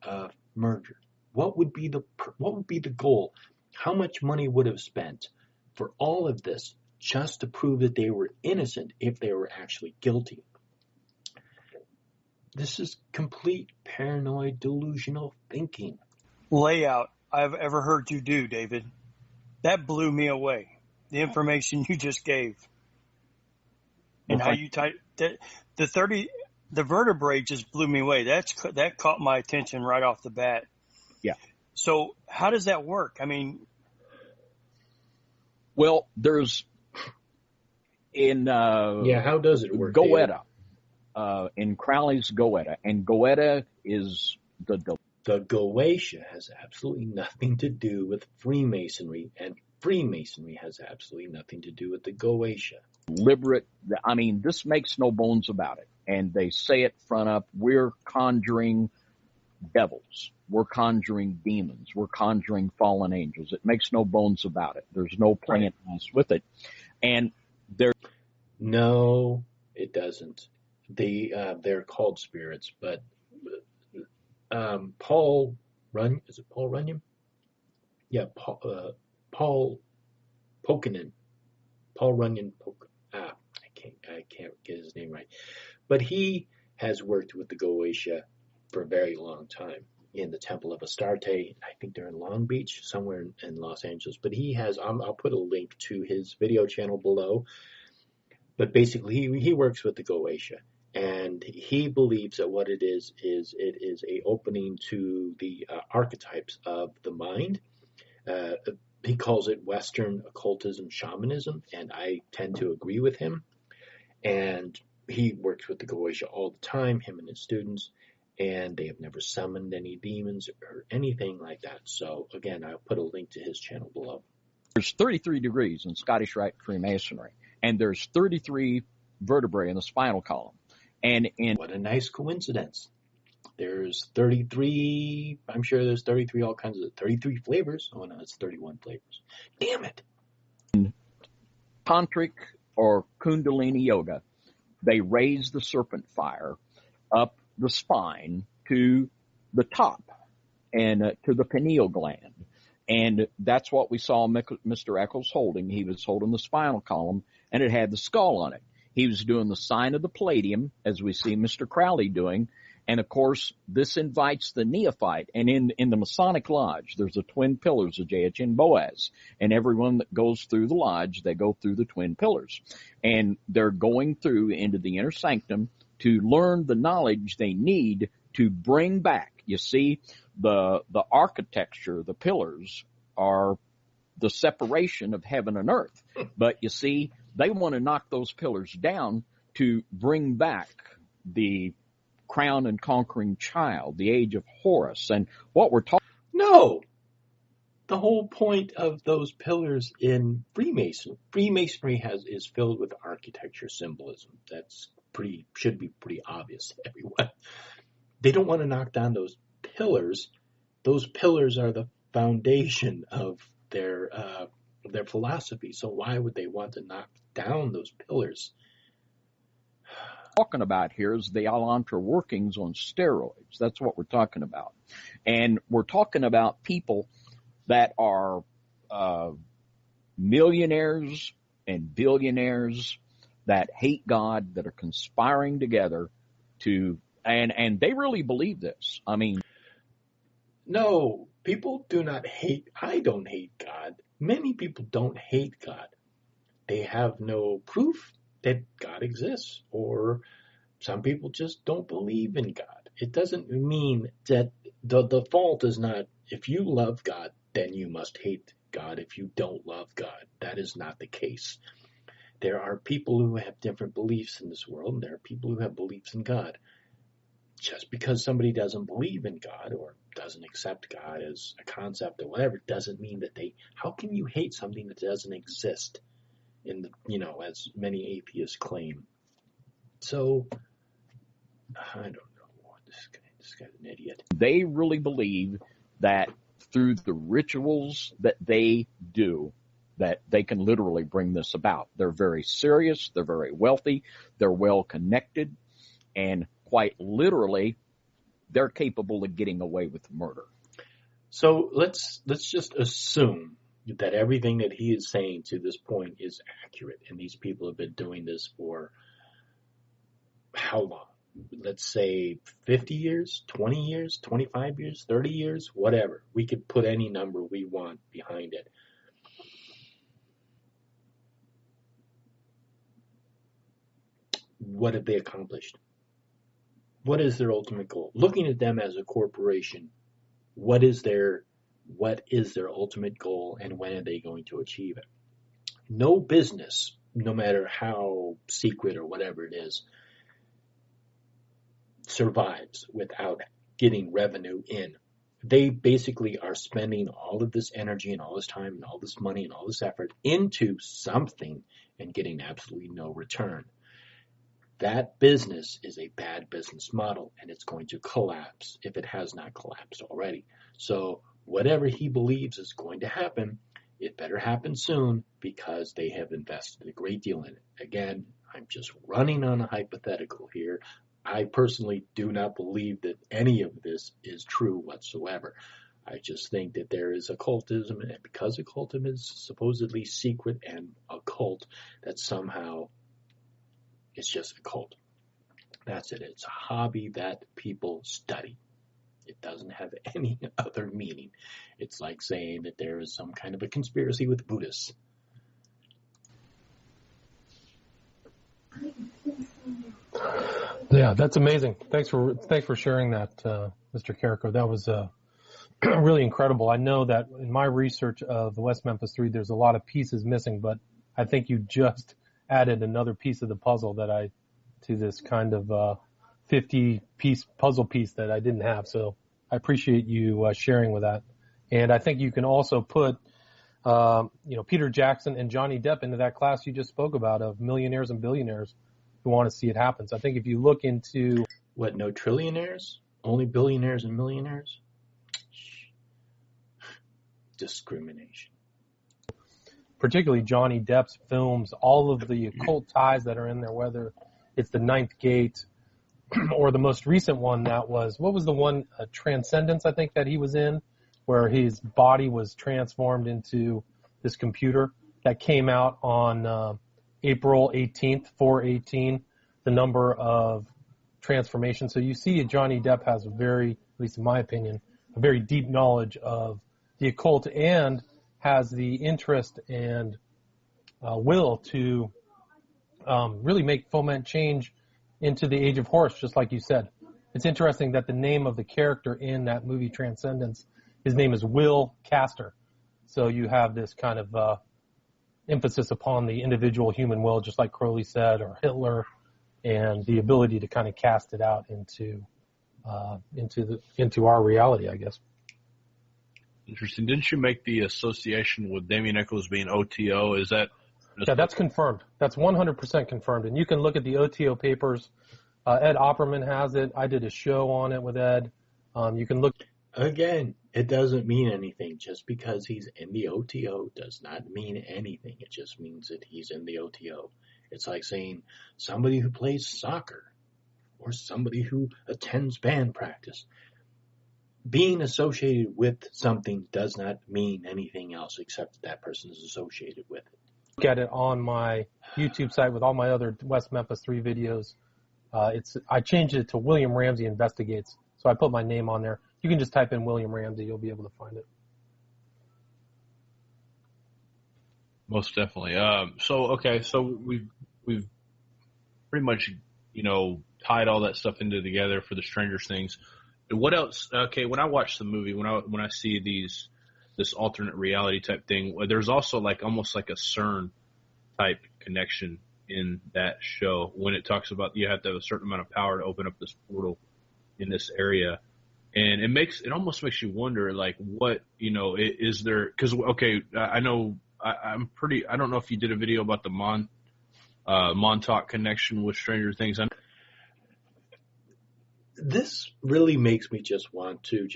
of murder? What would be the goal? How much money would have spent for all of this just to prove that they were innocent if they were actually guilty? This is complete paranoid delusional thinking. Layout I've ever heard you do, David. That blew me away. The information you just gave. And how you type the vertebrae just blew me away. That caught my attention right off the bat. Yeah. So how does that work? I mean, well, there's in how does it work? Goetta, in Crowley's Goetta, and Goetta is the Goetia has absolutely nothing to do with Freemasonry, and Freemasonry has absolutely nothing to do with the Goetia. Deliberate. I mean, this makes no bones about it. And they say it front up, we're conjuring devils. We're conjuring demons. We're conjuring fallen angels. It makes no bones about it. There's no playing nice with it. And no, it doesn't. They're called spirits, but Paul Runyon? Yeah, Paul Pokenin. Paul Runyon. I can't get his name right. But he has worked with the Goetia for a very long time in the Temple of Astarte. I think they're in Long Beach, somewhere in Los Angeles. But he has, I'll put a link to his video channel below. But basically, he works with the Goetia. And he believes that what it is a opening to the archetypes of the mind. He calls it Western occultism shamanism, and I tend to agree with him. And he works with the Goetia all the time, him and his students, and they have never summoned any demons or anything like that. So, again, I'll put a link to his channel below. There's 33 degrees in Scottish Rite Freemasonry, and there's 33 vertebrae in the spinal column. And what a nice coincidence. There's 33, I'm sure there's 33 all kinds of 33 flavors. Oh, no, it's 31 flavors. Damn it. Tantric or Kundalini Yoga, they raise the serpent fire up the spine to the top and to the pineal gland. And that's what we saw Mr. Eccles holding. He was holding the spinal column, and it had the skull on it. He was doing the sign of the Palladium, as we see Mr. Crowley doing. And, of course, this invites the neophyte. And in the Masonic Lodge, there's the twin pillars of Jehich and Boaz. And everyone that goes through the lodge, they go through the twin pillars. And they're going through into the inner sanctum to learn the knowledge they need to bring back. You see, the architecture, the pillars, are the separation of heaven and earth. But, you see, they want to knock those pillars down to bring back the crown and conquering child, the age of Horus. And what we're talking... No! The whole point of those pillars in Freemasonry is filled with architecture symbolism. Should be pretty obvious to everyone. They don't want to knock down those pillars. Those pillars are the foundation of their philosophy. So why would they want to knock down those pillars? Talking about here is the Elantra workings on steroids. That's what we're talking about. And we're talking about people that are millionaires and billionaires that hate God, that are conspiring together to, and they really believe this. I mean, no, people do not hate. I don't hate God. Many people don't hate God. They have no proof that God exists, or some people just don't believe in God. It doesn't mean that the fault is not, if you love God, then you must hate God if you don't love God. That is not the case. There are people who have different beliefs in this world, and there are people who have beliefs in God. Just because somebody doesn't believe in God or doesn't accept God as a concept or whatever, doesn't mean that how can you hate something that doesn't exist? As many atheists claim. So, I don't know. This guy's an idiot. They really believe that through the rituals that they do, that they can literally bring this about. They're very serious. They're very wealthy. They're well connected. And quite literally, they're capable of getting away with murder. So let's just assume that everything that he is saying to this point is accurate, and these people have been doing this for how long? let's say 50 years, 20 years, 25 years, 30 years, whatever. We could put any number we want behind it. What have they accomplished? What is their ultimate goal? Looking at them as a corporation, what is their ultimate goal, and when are they going to achieve it? No business, no matter how secret or whatever it is, survives without getting revenue in. They basically are spending all of this energy and all this time and all this money and all this effort into something and getting absolutely no return. That business is a bad business model, and it's going to collapse if it has not collapsed already. So whatever he believes is going to happen, it better happen soon, because they have invested a great deal in it. Again, I'm just running on a hypothetical here. I personally do not believe that any of this is true whatsoever. I just think that there is occultism, and because occultism is supposedly secret and occult, that somehow it's just a cult. That's it. It's a hobby that people study. It doesn't have any other meaning. It's like saying that there is some kind of a conspiracy with Buddhists. Yeah, that's amazing. Thanks for sharing that, Mr. Carrico. That was really incredible. I know that in my research of the West Memphis 3, there's a lot of pieces missing, but I think you just added another piece of the puzzle to this kind of 50-piece puzzle piece that I didn't have. So I appreciate you sharing with that. And I think you can also put, Peter Jackson and Johnny Depp into that class you just spoke about of millionaires and billionaires who want to see it happen. So I think if you look into what, no trillionaires? Only billionaires and millionaires? Discrimination. Particularly Johnny Depp's films, all of the occult ties that are in there, whether it's The Ninth Gate or the most recent one that was, what was the one, Transcendence, I think, that he was in, where his body was transformed into this computer that came out on April 18th, 4/18, the number of transformations. So you see Johnny Depp has a very, at least in my opinion, a very deep knowledge of the occult and has the interest and will to really foment change into the age of horse, just like you said. It's interesting that the name of the character in that movie Transcendence, his name is Will Castor. So you have this kind of emphasis upon the individual human will, just like Crowley said, or Hitler, and the ability to kind of cast it out into our reality, I guess. Interesting. Didn't you make the association with Damien Echols being OTO? Is that? Yeah, that's confirmed. That's 100% confirmed. And you can look at the OTO papers. Ed Opperman has it. I did a show on it with Ed. You can look. Again, it doesn't mean anything. Just because he's in the OTO does not mean anything. It just means that he's in the OTO. It's like saying somebody who plays soccer or somebody who attends band practice. Being associated with something does not mean anything else except that person is associated with it. Look at it on my YouTube site with all my other West Memphis 3 videos. I changed it to William Ramsey Investigates, so I put my name on there. You can just type in William Ramsey, you'll be able to find it. Most definitely. So we've pretty much tied all that stuff together for the Stranger Things. What else? Okay, when I watch the movie, when I see this alternate reality type thing, there's also almost like a CERN type connection in that show when it talks about you have to have a certain amount of power to open up this portal in this area, and it almost makes you wonder what is there, because I know I don't know if you did a video about the Montauk connection with Stranger Things. This really makes me just want to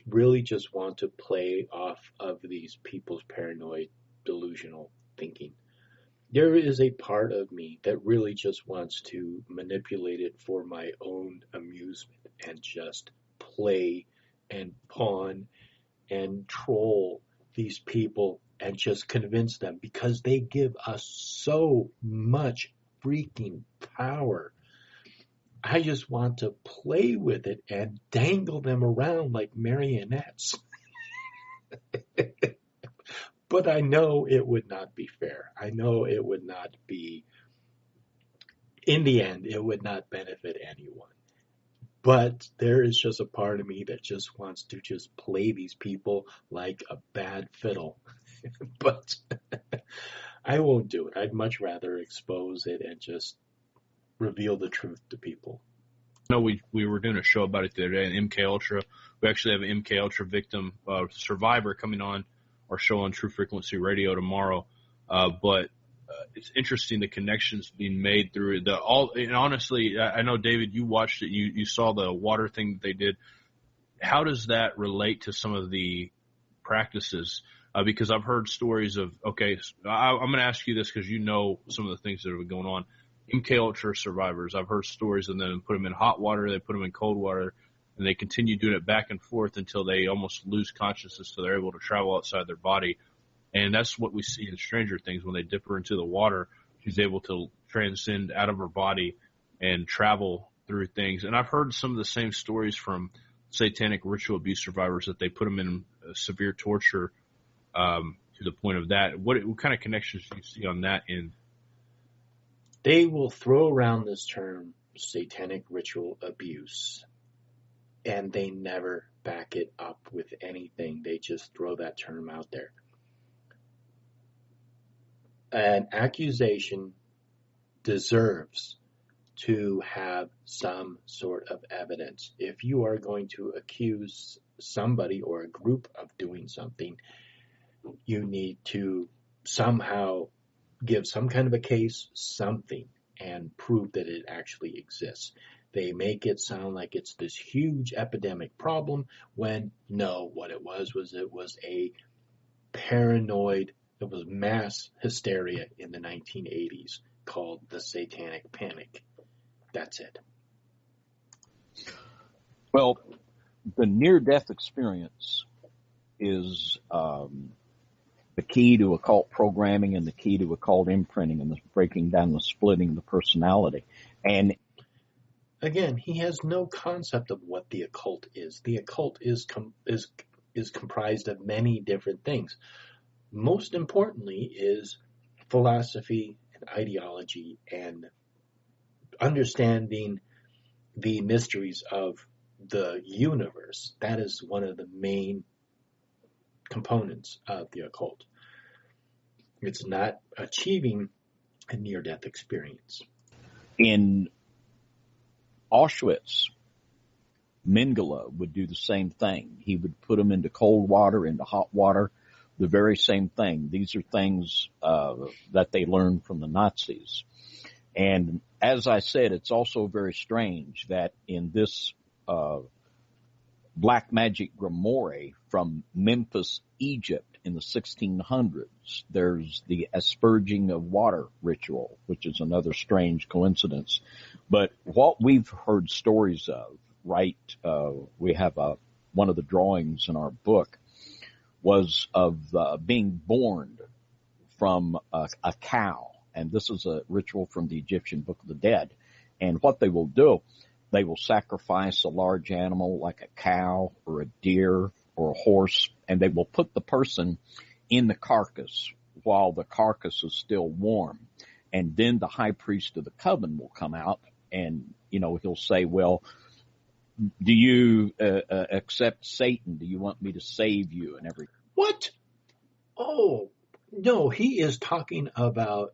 really want to play off of these people's paranoid, delusional thinking. There is a part of me that really just wants to manipulate it for my own amusement and just play and pawn and troll these people and just convince them, because they give us so much freaking power. I just want to play with it and dangle them around like marionettes. But I know it would not be fair. I know it would not be, in the end, it would not benefit anyone. But there is just a part of me that just wants to just play these people like a bad fiddle. But I won't do it. I'd much rather expose it and just reveal the truth to people. No, we were doing a show about it the other day, MK Ultra. We actually have an MK Ultra victim, survivor, coming on our show on True Frequency Radio tomorrow. But it's interesting the connections being made through and honestly, I know, David, you watched it, you saw the water thing that they did. How does that relate to some of the practices? Because I've heard stories of, I'm going to ask you this because you know some of the things that have been going on. MK Ultra survivors, I've heard stories of them put them in hot water, they put them in cold water, and they continue doing it back and forth until they almost lose consciousness so they're able to travel outside their body. And that's what we see in Stranger Things when they dip her into the water. She's able to transcend out of her body and travel through things. And I've heard some of the same stories from satanic ritual abuse survivors that they put them in severe torture to the point of that. What kind of connections do you see on that end? They will throw around this term satanic ritual abuse, and they never back it up with anything. They just throw that term out there. An accusation deserves to have some sort of evidence. If you are going to accuse somebody or a group of doing something, you need to somehow give some kind of a case, something, and prove that it actually exists. They make it sound like it's this huge epidemic problem when no, what it was a paranoid, it was mass hysteria in the 1980s called the Satanic Panic. That's it. Well, the near-death experience is the key to occult programming and the key to occult imprinting and the breaking down the splitting of the personality. And again, he has no concept of what the occult is. The occult is comprised of many different things. Most importantly is philosophy and ideology and understanding the mysteries of the universe. That is one of the main components of the occult. It's not achieving a near-death experience. In Auschwitz, Mengele would do the same thing. He would put them into cold water, into hot water, the very same thing. These are things that they learned from the Nazis. And as I said, it's also very strange that in this black magic grimoire from Memphis, Egypt in the 1600s, there's the asperging of water ritual, which is another strange coincidence. But what we've heard stories of, we have one of the drawings in our book was of being born from a cow. And this is a ritual from the Egyptian Book of the Dead. And what they will do, they will sacrifice a large animal like a cow or a deer or a horse, and they will put the person in the carcass while the carcass is still warm. And then the high priest of the coven will come out and, he'll say, well, do you accept Satan? Do you want me to save you and everything? What? Oh, no, he is talking about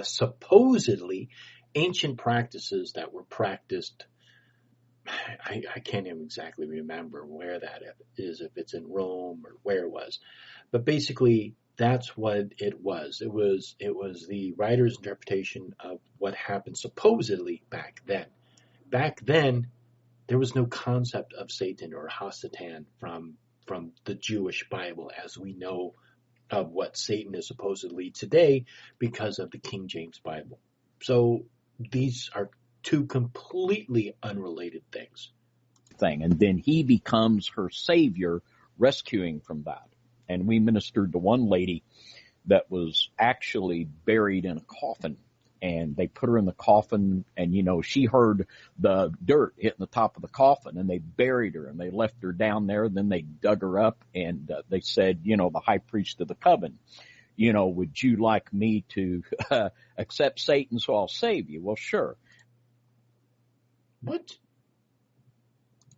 supposedly ancient practices that were practiced. I can't even exactly remember where that is, if it's in Rome or where it was. But basically, that's what it was. It was the writer's interpretation of what happened supposedly back then. Back then, there was no concept of Satan or Hasatan from the Jewish Bible as we know of what Satan is supposedly today because of the King James Bible. So these are two completely unrelated things. And then he becomes her savior, rescuing from that. And we ministered to one lady that was actually buried in a coffin and they put her in the coffin, and, she heard the dirt hitting the top of the coffin, and they buried her, and they left her down there, and then they dug her up, and they said, the high priest of the coven, would you like me to accept Satan so I'll save you? Well, sure. What?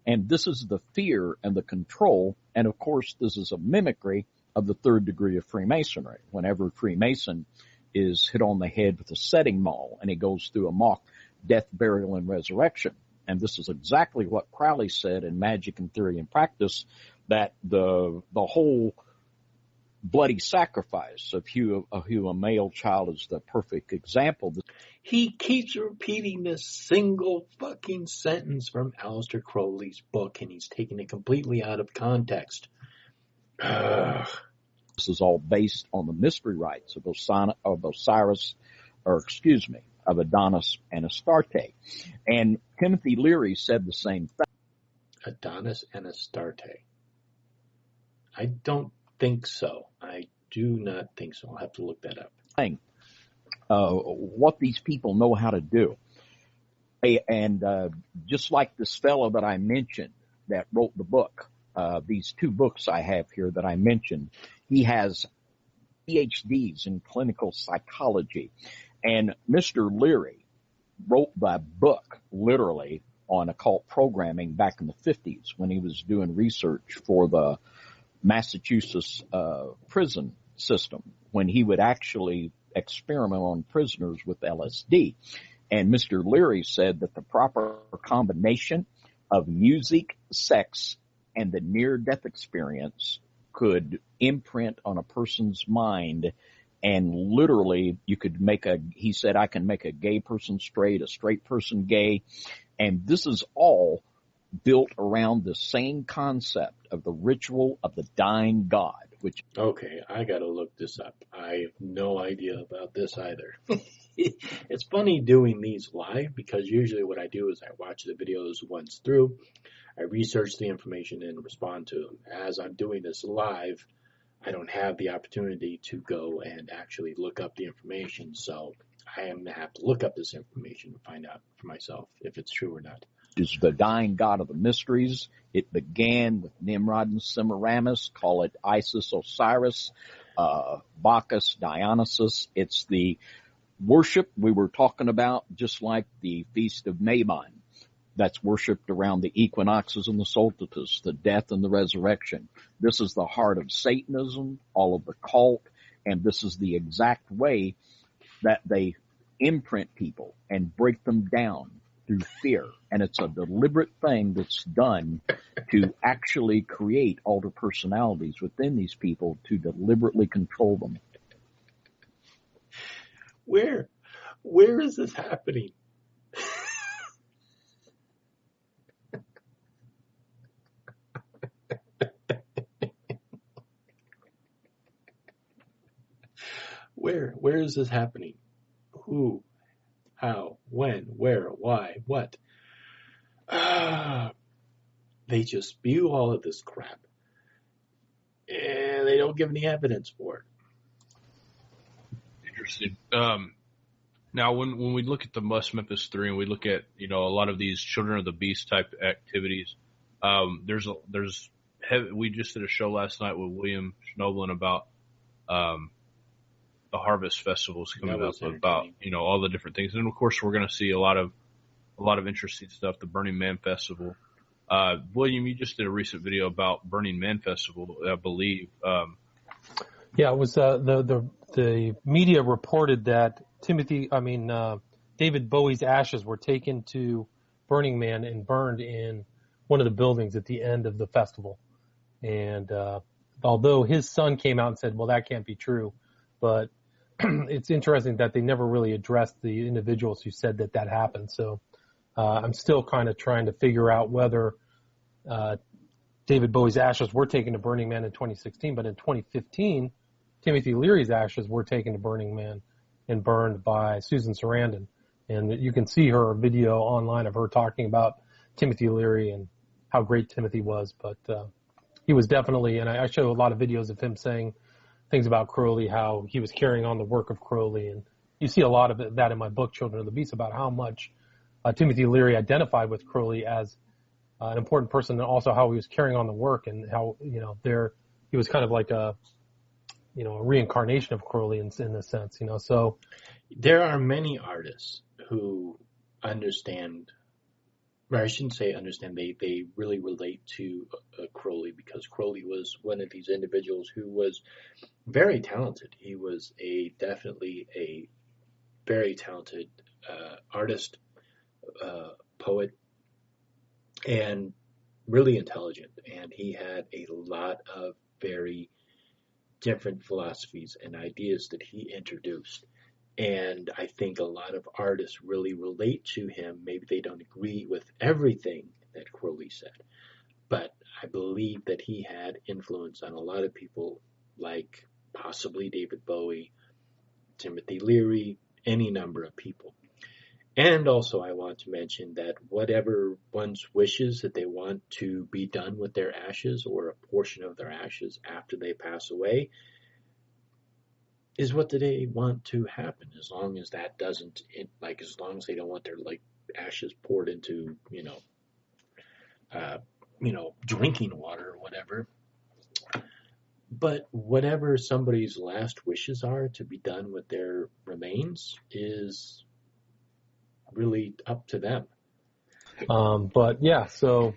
And this is the fear and the control, and of course this is a mimicry of the third degree of Freemasonry. Whenever a Freemason is hit on the head with a setting maul, and he goes through a mock death, burial, and resurrection. And this is exactly what Crowley said in Magic and Theory and Practice, that the whole bloody sacrifice of who a male child is the perfect example. He keeps repeating this single fucking sentence from Aleister Crowley's book, and he's taking it completely out of context. This is all based on the mystery rites of of Adonis and Astarte. And Timothy Leary said the same thing. Adonis and Astarte. I don't think so. I do not think so. I'll have to look that up. What these people know how to do. And just like this fellow that I mentioned that wrote the book, these two books I have here that I mentioned, he has PhDs in clinical psychology. And Mr. Leary wrote that book literally on occult programming back in the 50s when he was doing research for the Massachusetts prison system, when he would actually experiment on prisoners with LSD. And Mr. Leary said that the proper combination of music, sex, and the near-death experience could imprint on a person's mind, and literally you could he said, I can make a gay person straight, a straight person gay, and this is all built around the same concept of the ritual of the dying god. Okay, I gotta look this up. I have no idea about this either. It's funny doing these live, because usually what I do is I watch the videos once through, I research the information and respond to them. As I'm doing this live, I don't have the opportunity to go and actually look up the information, so I am going to have to look up this information to find out for myself if it's true or not. Is the dying god of the mysteries. It began with Nimrod and Semiramis, call it Isis, Osiris, Bacchus, Dionysus. It's the worship we were talking about, just like the Feast of Mabon. That's worshipped around the equinoxes and the solstices, the death and the resurrection. This is the heart of Satanism, all of the cult, and this is the exact way that they imprint people and break them down through fear. And it's a deliberate thing that's done to actually create alter personalities within these people to deliberately control them. Where is this happening? Where is this happening? Who? How? When? Where? Why? What? They just spew all of this crap, and they don't give any evidence for it. Interesting. Now, when we look at the Must Memphis 3 and we look at, a lot of these Children of the Beast type activities, we just did a show last night with William Schnoblin about the Harvest Festivals coming up, about all the different things, and of course we're going to see a lot of interesting stuff. The Burning Man Festival. William, you just did a recent video about Burning Man Festival, I believe. Yeah, it was the media reported that David Bowie's ashes were taken to Burning Man and burned in one of the buildings at the end of the festival. And although his son came out and said, well, that can't be true, but it's interesting that they never really addressed the individuals who said that happened. So I'm still kind of trying to figure out whether David Bowie's ashes were taken to Burning Man in 2016, but in 2015, Timothy Leary's ashes were taken to Burning Man and burned by Susan Sarandon. And you can see her video online of her talking about Timothy Leary and how great Timothy was. But he was definitely, and I show a lot of videos of him saying things about Crowley, how he was carrying on the work of Crowley, and you see a lot of that in my book, Children of the Beast, about how much Timothy Leary identified with Crowley as an important person, and also how he was carrying on the work, and how, he was kind of like a reincarnation of Crowley in a sense, so. There are many artists who understand, or I shouldn't say understand, they really relate to Crowley, because Crowley was one of these individuals who was very talented. He was definitely a very talented artist, poet, and really intelligent. And he had a lot of very different philosophies and ideas that he introduced. And I think a lot of artists really relate to him. Maybe they don't agree with everything that Crowley said, but I believe that he had influence on a lot of people, like possibly David Bowie, Timothy Leary, any number of people. And also I want to mention that whatever one's wishes that they want to be done with their ashes, or a portion of their ashes after they pass away, is what they want to happen, as long as that doesn't, as long as they don't want their ashes poured into drinking water or whatever. But whatever somebody's last wishes are to be done with their remains is really up to them. But yeah, so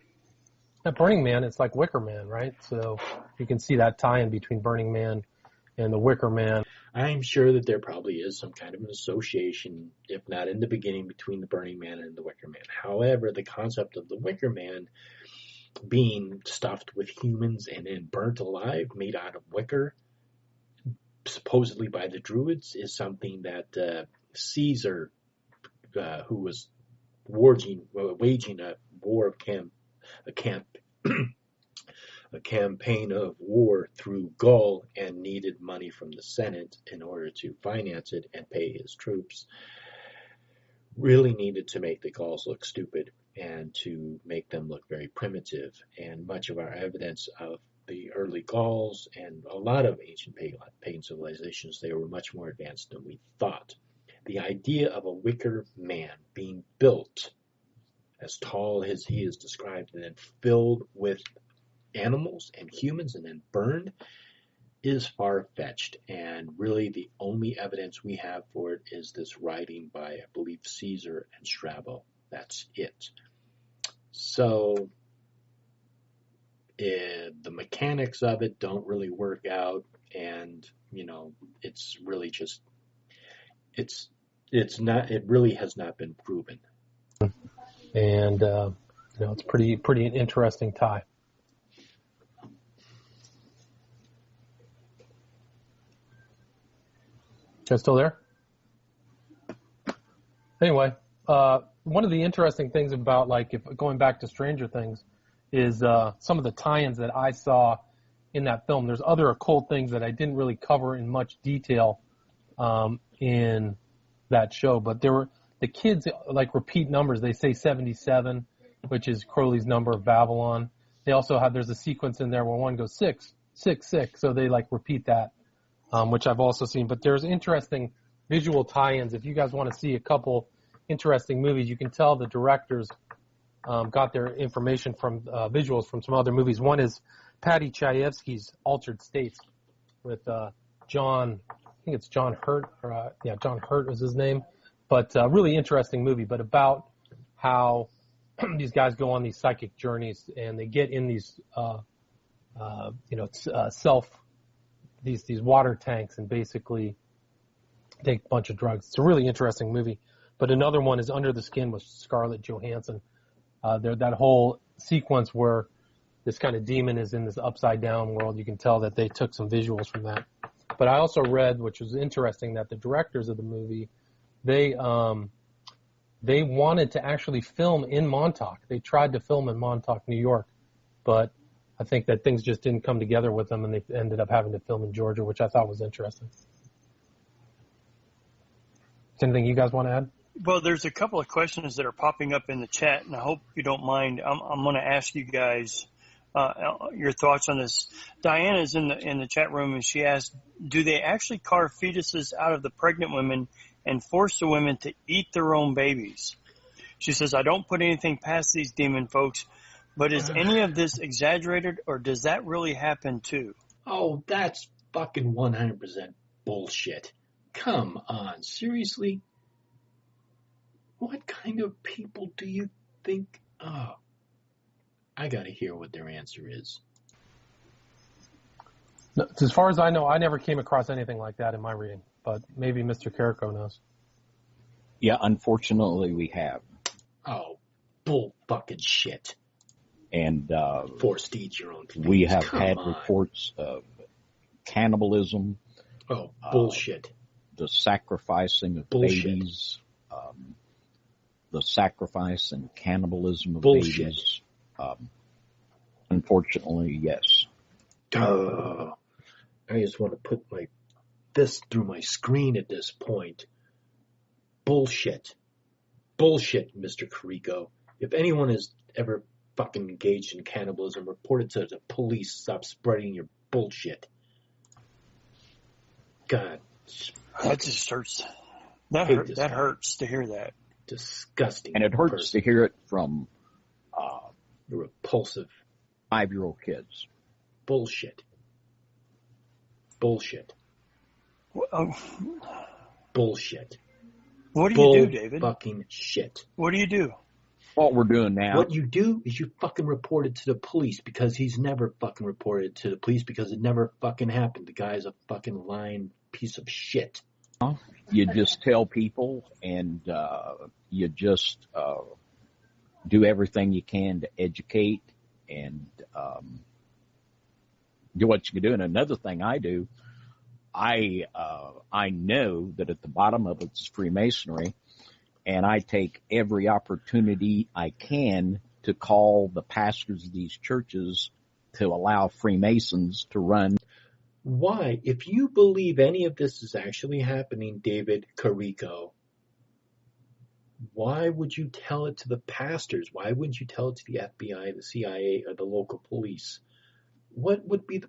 at Burning Man, it's like Wicker Man, right? So you can see that tie-in between Burning Man and the Wicker Man. I'm sure that there probably is some kind of an association, if not in the beginning, between the Burning Man and the Wicker Man. However, the concept of the Wicker Man being stuffed with humans and then burnt alive, made out of wicker, supposedly by the Druids, is something that Caesar, who was waging a war a campaign of war through Gaul, and needed money from the Senate in order to finance it and pay his troops, really needed to make the Gauls look stupid and to make them look very primitive. And much of our evidence of the early Gauls and a lot of ancient pagan civilizations, they were much more advanced than we thought. The idea of a wicker man being built as tall as he is described and then filled with animals and humans and then burned is far-fetched, and really the only evidence we have for it is this writing by, I believe, Caesar and Strabo. That's it. So the mechanics of it don't really work out, and it's really just it really has not been proven. And it's pretty an interesting tie. You still there? Anyway, one of the interesting things about, going back to Stranger Things, is some of the tie-ins that I saw in that film. There's other occult things that I didn't really cover in much detail in that show, but there were the kids repeat numbers. They say 77, which is Crowley's number of Babylon. They also there's a sequence in there where one goes 6, 6, 6, so they repeat that. Which I've also seen. But there's interesting visual tie-ins. If you guys want to see a couple interesting movies, you can tell the directors got their information from visuals from some other movies. One is Paddy Chayefsky's Altered States with John, I think it's John Hurt. John Hurt was his name. But really interesting movie, but about how these guys go on these psychic journeys and they get in these, these water tanks and basically take a bunch of drugs. It's a really interesting movie. But another one is Under the Skin with Scarlett Johansson. That whole sequence where this kind of demon is in this upside down world, you can tell that they took some visuals from that. But I also read, which was interesting, that the directors of the movie, they wanted to actually film in Montauk. They tried to film in Montauk, New York, but I think that things just didn't come together with them, and they ended up having to film in Georgia, which I thought was interesting. Anything you guys want to add? Well, there's a couple of questions that are popping up in the chat, and I hope you don't mind. I'm going to ask you guys your thoughts on this. Diana's in the chat room, and she asked, do they actually carve fetuses out of the pregnant women and force the women to eat their own babies. She says, I don't put anything past these demon folks, but is any of this exaggerated, or does that really happen too? Oh, that's fucking 100% bullshit. Come on, seriously? What kind of people do you think? Oh, I gotta hear what their answer is. No, as far as I know, I never came across anything like that in my reading, but maybe Mr. Carrico knows. Yeah, unfortunately we have. Oh, bull fucking shit. And forced to eat your own things. We have Come had on. reports of cannibalism. Oh, bullshit. The sacrificing of babies. The sacrifice and cannibalism of babies. Unfortunately, yes. I just want to put my fist through my screen at this point. Bullshit. Bullshit, Mr. Carrico. If anyone has ever fucking engaged in cannibalism, report it to the police. Stop spreading your bullshit. God. That just hurts. That hurts to hear that. Disgusting. And it hurts to hear it from repulsive 5-year-old kids. Bullshit. Bullshit. Bullshit. What do you do, David? Fucking shit. What do you do? What we're doing now. What you do is you fucking report it to the police, because he's never fucking reported to the police because it never fucking happened. The guy's a fucking lying piece of shit. You just tell people, and you just do everything you can to educate and do what you can do. And another thing I do, I know that at the bottom of it's Freemasonry, and I take every opportunity I can to call the pastors of these churches to allow Freemasons to run. Why? If you believe any of this is actually happening, David Carrico, why would you tell it to the pastors? Why wouldn't you tell it to the FBI, the CIA, or the local police? What would be the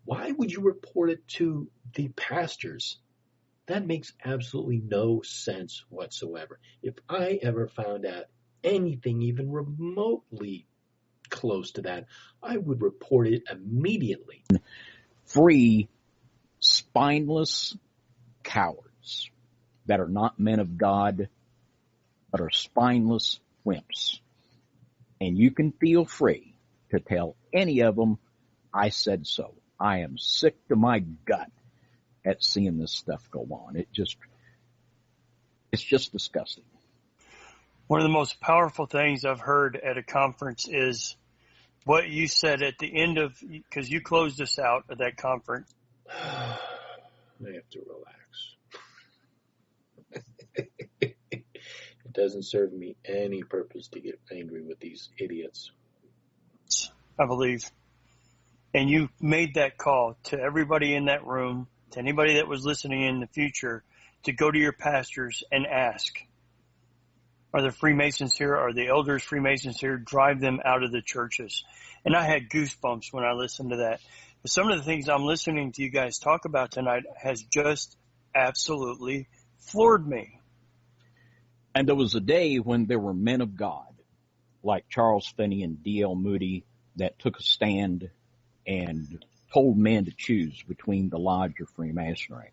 why would you report it to the pastors? That makes absolutely no sense whatsoever. If I ever found out anything even remotely close to that, I would report it immediately. Free, spineless cowards that are not men of God, but are spineless wimps. And you can feel free to tell any of them, I said so. I am sick to my gut at seeing this stuff go on. It's just disgusting. One of the most powerful things I've heard at a conference is what you said at the end of, because you closed us out at that conference. I have to relax. It doesn't serve me any purpose to get angry with these idiots. I believe. And you made that call to everybody in that room, to anybody that was listening in the future, to go to your pastors and ask, are the Freemasons here? Are the elders Freemasons here? Drive them out of the churches. And I had goosebumps when I listened to that. But some of the things I'm listening to you guys talk about tonight has just absolutely floored me. And there was a day when there were men of God, like Charles Finney and D.L. Moody, that took a stand and told men to choose between the Lodge or Freemasonry.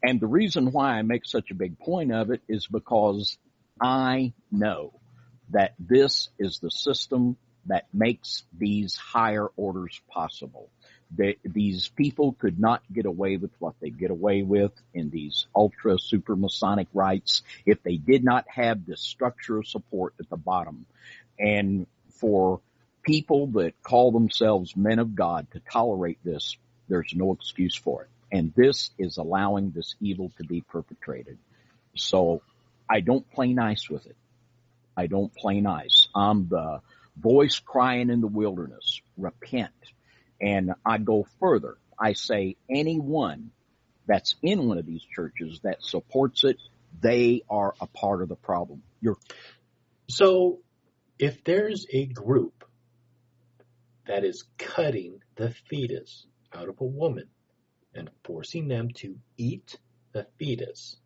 And the reason why I make such a big point of it is because I know that this is the system that makes these higher orders possible. These people could not get away with what they get away with in these ultra super Masonic rites if they did not have this structure of support at the bottom. And for people that call themselves men of God to tolerate this, there's no excuse for it. And this is allowing this evil to be perpetrated. So I don't play nice with it. I don't play nice. I'm the voice crying in the wilderness. Repent. And I go further. I say anyone that's in one of these churches that supports it, they are a part of the problem. So if there's a group that is cutting the fetus out of a woman and forcing them to eat the fetus,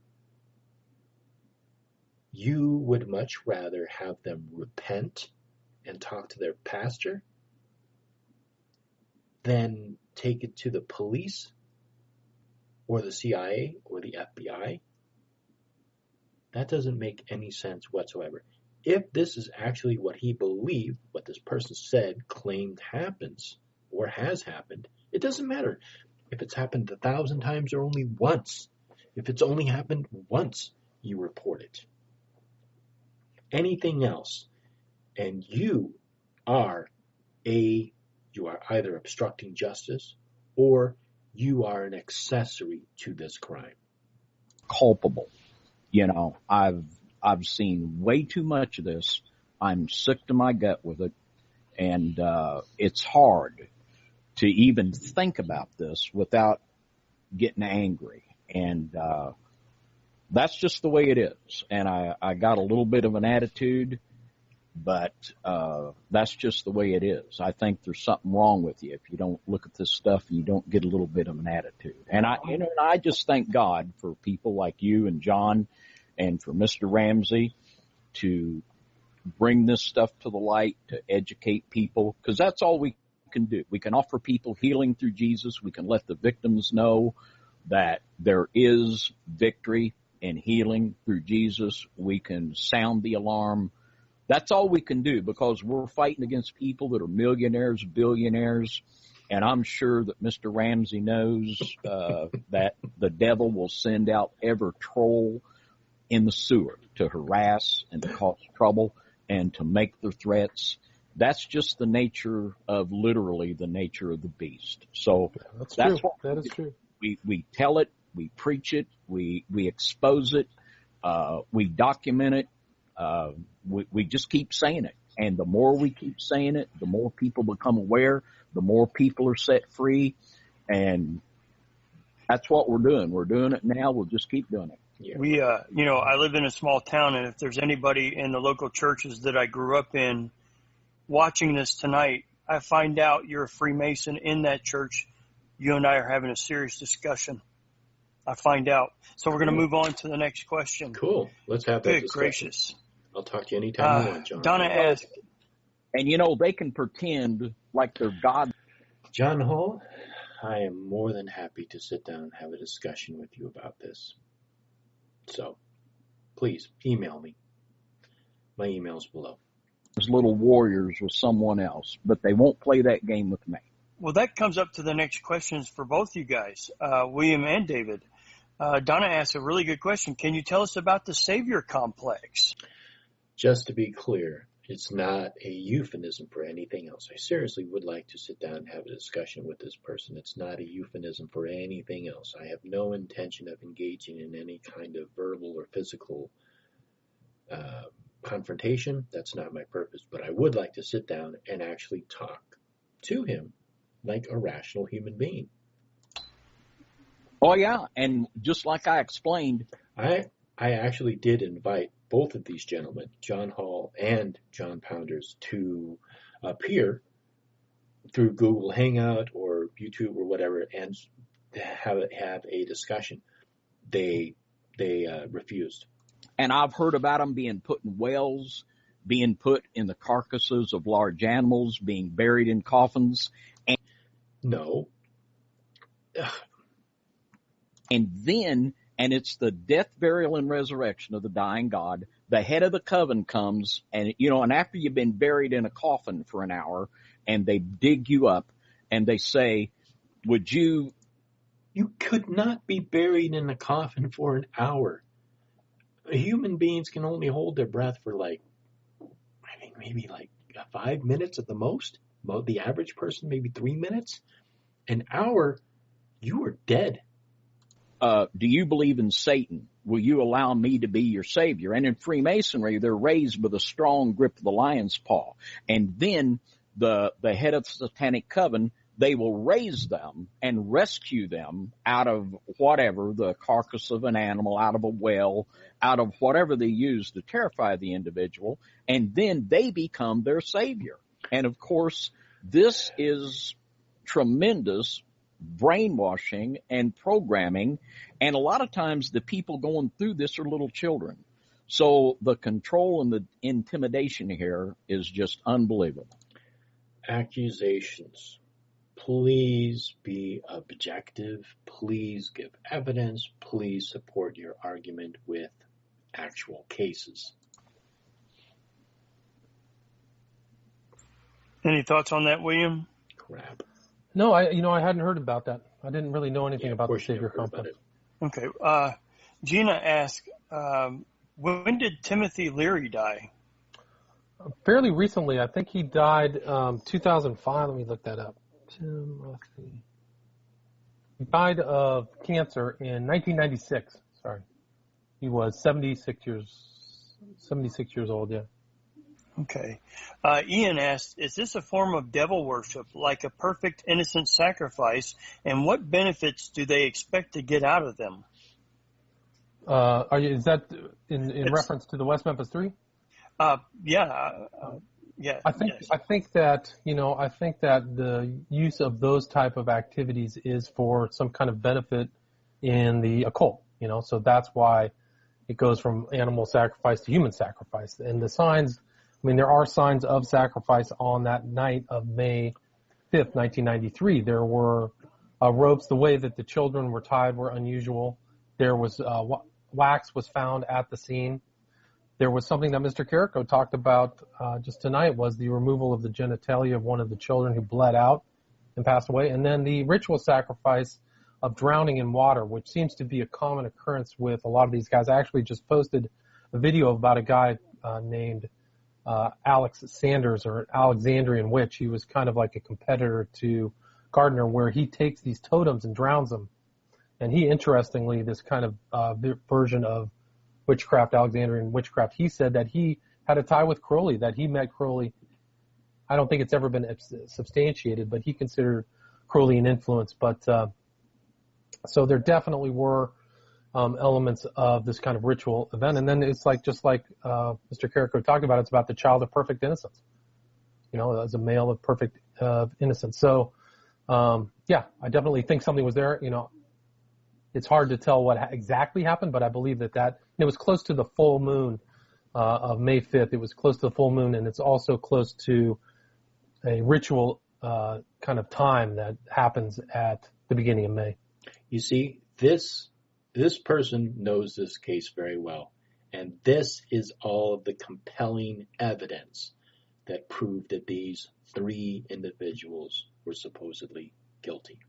you would much rather have them repent and talk to their pastor than take it to the police or the CIA or the FBI? That doesn't make any sense whatsoever. If this is actually what he believed, what this person said, claimed happens or has happened, it doesn't matter if it's happened 1,000 times or only once. If it's only happened once, you report it. Anything else, and you are either obstructing justice or you are an accessory to this crime. Culpable. You know, I've seen way too much of this. I'm sick to my gut with it, and it's hard to even think about this without getting angry. And that's just the way it is. And I got a little bit of an attitude, but that's just the way it is. I think there's something wrong with you if you don't look at this stuff and you don't get a little bit of an attitude. And I just thank God for people like you and John and for Mr. Ramsey to bring this stuff to the light, to educate people, because that's all we can do. We can offer people healing through Jesus. We can let the victims know that there is victory and healing through Jesus. We can sound the alarm. That's all we can do, because we're fighting against people that are millionaires, billionaires, and I'm sure that Mr. Ramsey knows that the devil will send out every troll in the sewer to harass and to cause trouble and to make their threats. That's just the nature of, literally the nature of the beast. So that's true. That is true. We tell it, we preach it, we expose it, we document it, we just keep saying it. And the more we keep saying it, the more people become aware, the more people are set free. And that's what we're doing. We're doing it now. We'll just keep doing it. Yeah. We, I live in a small town, and if there's anybody in the local churches that I grew up in watching this tonight, I find out you're a Freemason in that church, you and I are having a serious discussion. I find out. So we're going to move on to the next question. Cool. Let's have that Good discussion. Gracious. I'll talk to you anytime you want, John. Donna asked. And, they can pretend like they're God. John Hall, I am more than happy to sit down and have a discussion with you about this. So, please, email me. My email's below. As little warriors with someone else, but they won't play that game with me. Well, that comes up to the next questions for both you guys, William and David. Donna asked a really good question. Can you tell us about the Savior complex? Just to be clear, it's not a euphemism for anything else. I seriously would like to sit down and have a discussion with this person. It's not a euphemism for anything else. I have no intention of engaging in any kind of verbal or physical confrontation. That's not my purpose. But I would like to sit down and actually talk to him like a rational human being. Oh, yeah. And just like I explained, I actually did invite both of these gentlemen, John Hall and John Pounders, to appear through Google Hangout or YouTube or whatever and have a discussion. They refused. And I've heard about them being put in wells, being put in the carcasses of large animals, being buried in coffins. No. And it's the death, burial, and resurrection of the dying God. The head of the coven comes, and after you've been buried in a coffin for an hour, and they dig you up, and they say, would you... You could not be buried in a coffin for an hour. Human beings can only hold their breath for maybe 5 minutes at the most. The average person, maybe 3 minutes. An hour, you are dead. Do you believe in Satan? Will you allow me to be your savior? And in Freemasonry, they're raised with a strong grip of the lion's paw. And then the head of the satanic coven, they will raise them and rescue them out of whatever, the carcass of an animal, out of a well, out of whatever they use to terrify the individual. And then they become their savior. And of course, this is tremendous brainwashing and programming. And a lot of times the people going through this are little children. So the control and the intimidation here is just unbelievable. Accusations. Please be objective. Please give evidence. Please support your argument with actual cases. Any thoughts on that, William? Crap. No, I hadn't heard about that. I didn't really know anything about the Savior Complex. Okay. Gina asked, when did Timothy Leary die? Fairly recently. I think he died 2005. Let me look that up. Timothy. He died of cancer in 1996. Sorry. He was 76 years old, yeah. Okay. Ian asked, is this a form of devil worship, like a perfect innocent sacrifice, and what benefits do they expect to get out of them? Is that in reference to the West Memphis 3? Yeah. I think that the use of those type of activities is for some kind of benefit in the occult, so that's why it goes from animal sacrifice to human sacrifice. And the signs, there are signs of sacrifice on that night of May 5th, 1993. There were ropes. The way that the children were tied were unusual. There was wax was found at the scene. There was something that Mr. Carrico talked about just tonight, was the removal of the genitalia of one of the children who bled out and passed away. And then the ritual sacrifice of drowning in water, which seems to be a common occurrence with a lot of these guys. I actually just posted a video about a guy named Alex Sanders, or Alexandrian Witch. He was kind of like a competitor to Gardner, where he takes these totems and drowns them. And he, interestingly, this kind of version of witchcraft, Alexandrian witchcraft, he said that he had a tie with Crowley, that he met Crowley. I don't think it's ever been substantiated, but he considered Crowley an influence. But so there definitely were elements of this kind of ritual event. And then it's like, just like Mr. Carrico talked about, it's about the child of perfect innocence, as a male of perfect innocence. So, yeah, I definitely think something was there. It's hard to tell what exactly happened, but I believe that it was close to the full moon of May 5th. It was close to the full moon, and it's also close to a ritual kind of time that happens at the beginning of May. You see, this person knows this case very well, and this is all of the compelling evidence that proved that these 3 individuals were supposedly guilty.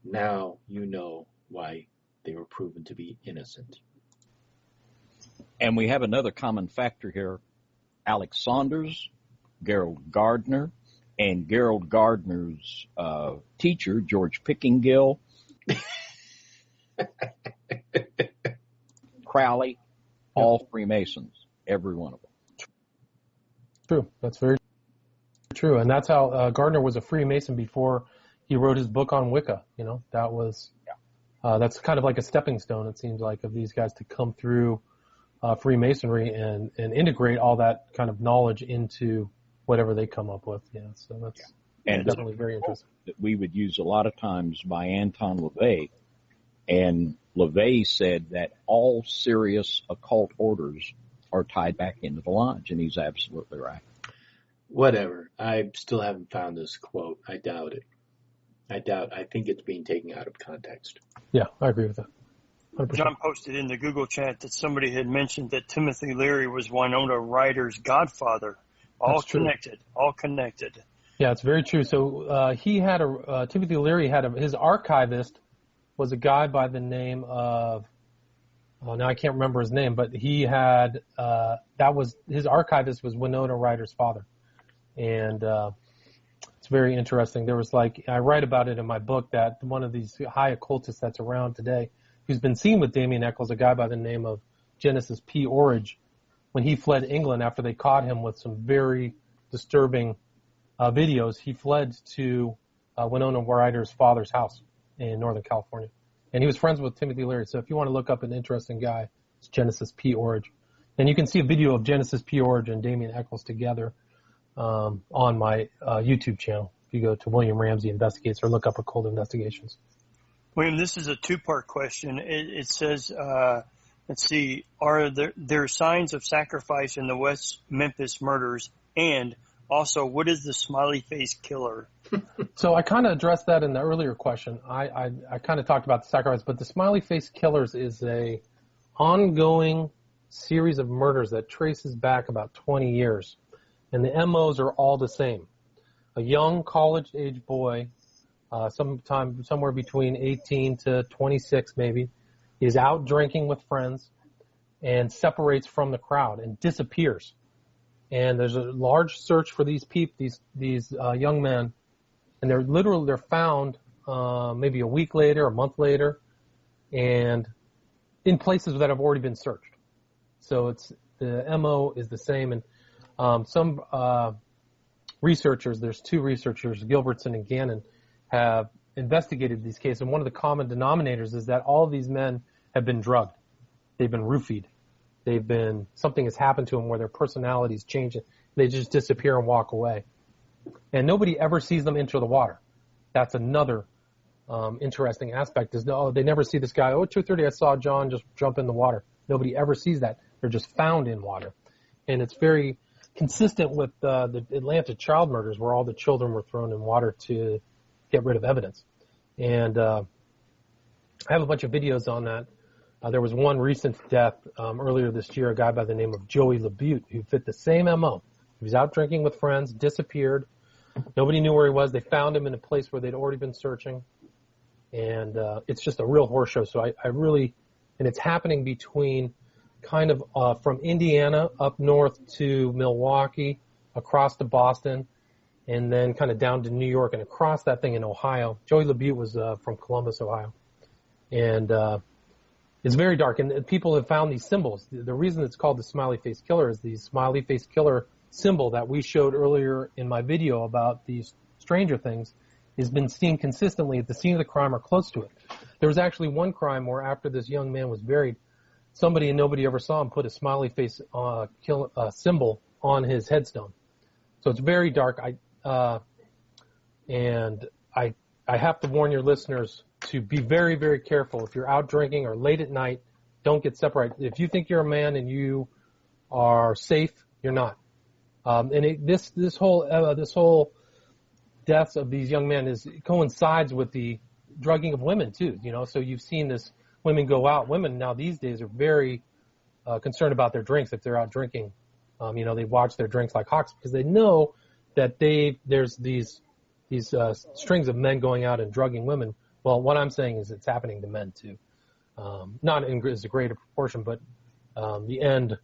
Now you know why they were proven to be innocent. And we have another common factor here. Alex Saunders, Gerald Gardner, and Gerald Gardner's teacher, George Pickingill, Crowley, all Freemasons, every one of them. True. That's very true. And that's how Gardner was a Freemason before he wrote his book on Wicca. That was... that's kind of like a stepping stone, it seems like, of these guys to come through Freemasonry and integrate all that kind of knowledge into whatever they come up with. Yeah, so that's definitely very interesting. That we would use a lot of times by Anton LaVey, and LaVey said that all serious occult orders are tied back into the lodge, and he's absolutely right. Whatever. I still haven't found this quote. I doubt it. I think it's being taken out of context. Yeah, I agree with that. 100%. John posted in the Google chat that somebody had mentioned that Timothy Leary was Winona Ryder's godfather. All connected. Yeah, it's very true. So he had Timothy Leary his archivist was a guy by the name of, now I can't remember his name, but he had, his archivist was Winona Ryder's father. And it's very interesting. There was I write about it in my book, that one of these high occultists that's around today, who's been seen with Damien Eccles, a guy by the name of Genesis P. Orridge, when he fled England after they caught him with some very disturbing videos, he fled to Winona Ryder's father's house in Northern California. And he was friends with Timothy Leary. So if you want to look up an interesting guy, it's Genesis P. Orridge. And you can see a video of Genesis P. Orridge and Damien Eccles together on my YouTube channel. If you go to William Ramsey Investigates or look up Occult Investigations. William, this is a 2-part question. It says Let's see. Are there signs of sacrifice in the West Memphis murders? And also, what is the smiley face killer? So I kind of addressed that in the earlier question. I kind of talked about the sacrifice, but the smiley face killers is a ongoing series of murders that traces back about 20 years. And the MOs are all the same. A young college-age boy, somewhere between 18 to 26 maybe, is out drinking with friends and separates from the crowd and disappears. And there's a large search for these young men, and they're found maybe a week later, a month later, and in places that have already been searched. So the MO is the same, and some researchers, there's two researchers, Gilbertson and Gannon, have investigated these cases, and one of the common denominators is that all of these men have been drugged. They've been roofied. Something has happened to them where their personalities change. They just disappear and walk away. And nobody ever sees them enter the water. That's another interesting aspect is, they never see this guy, 2:30 I saw John just jump in the water. Nobody ever sees that. They're just found in water. And it's very consistent with the Atlanta child murders where all the children were thrown in water to get rid of evidence. And I have a bunch of videos on that. There was one recent death earlier this year, a guy by the name of Joey LaBute who fit the same MO. He was out drinking with friends, disappeared. Nobody knew where he was. They found him in a place where they'd already been searching. And it's just a real horror show. So and it's happening between kind of from Indiana up north to Milwaukee, across to Boston, and then kind of down to New York and across that thing in Ohio. Joey LaBute was from Columbus, Ohio. And it's very dark. And people have found these symbols. The reason it's called the smiley face killer is the smiley face killer symbol that we showed earlier in my video about these Stranger Things has been seen consistently at the scene of the crime or close to it. There was actually one crime where after this young man was buried, somebody and nobody ever saw him put a smiley face symbol on his headstone. So it's very dark. I have to warn your listeners to be very, very careful. If you're out drinking or late at night, don't get separated. If you think you're a man and you are safe, you're not. This whole deaths of these young men coincides with the drugging of women too. So you've seen this. Women go out. Women now these days are very concerned about their drinks if they're out drinking. They watch their drinks like hawks because they know that there's these strings of men going out and drugging women. Well, what I'm saying is it's happening to men too. Not in as a greater proportion, but the end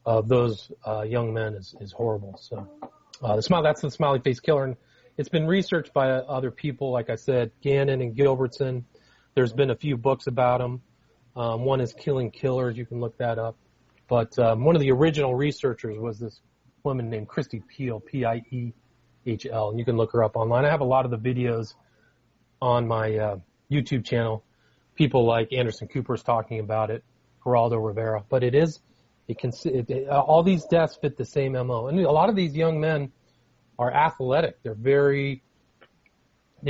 of those young men is horrible. So that's the smiley face killer. And it's been researched by other people, like I said, Gannon and Gilbertson. There's been a few books about him. One is Killing Killers. You can look that up. But one of the original researchers was this woman named Christy Peel, P-I-E-H-L. And you can look her up online. I have a lot of the videos on my YouTube channel. People like Anderson Cooper's talking about it, Geraldo Rivera. But all these deaths fit the same MO. And a lot of these young men are athletic. They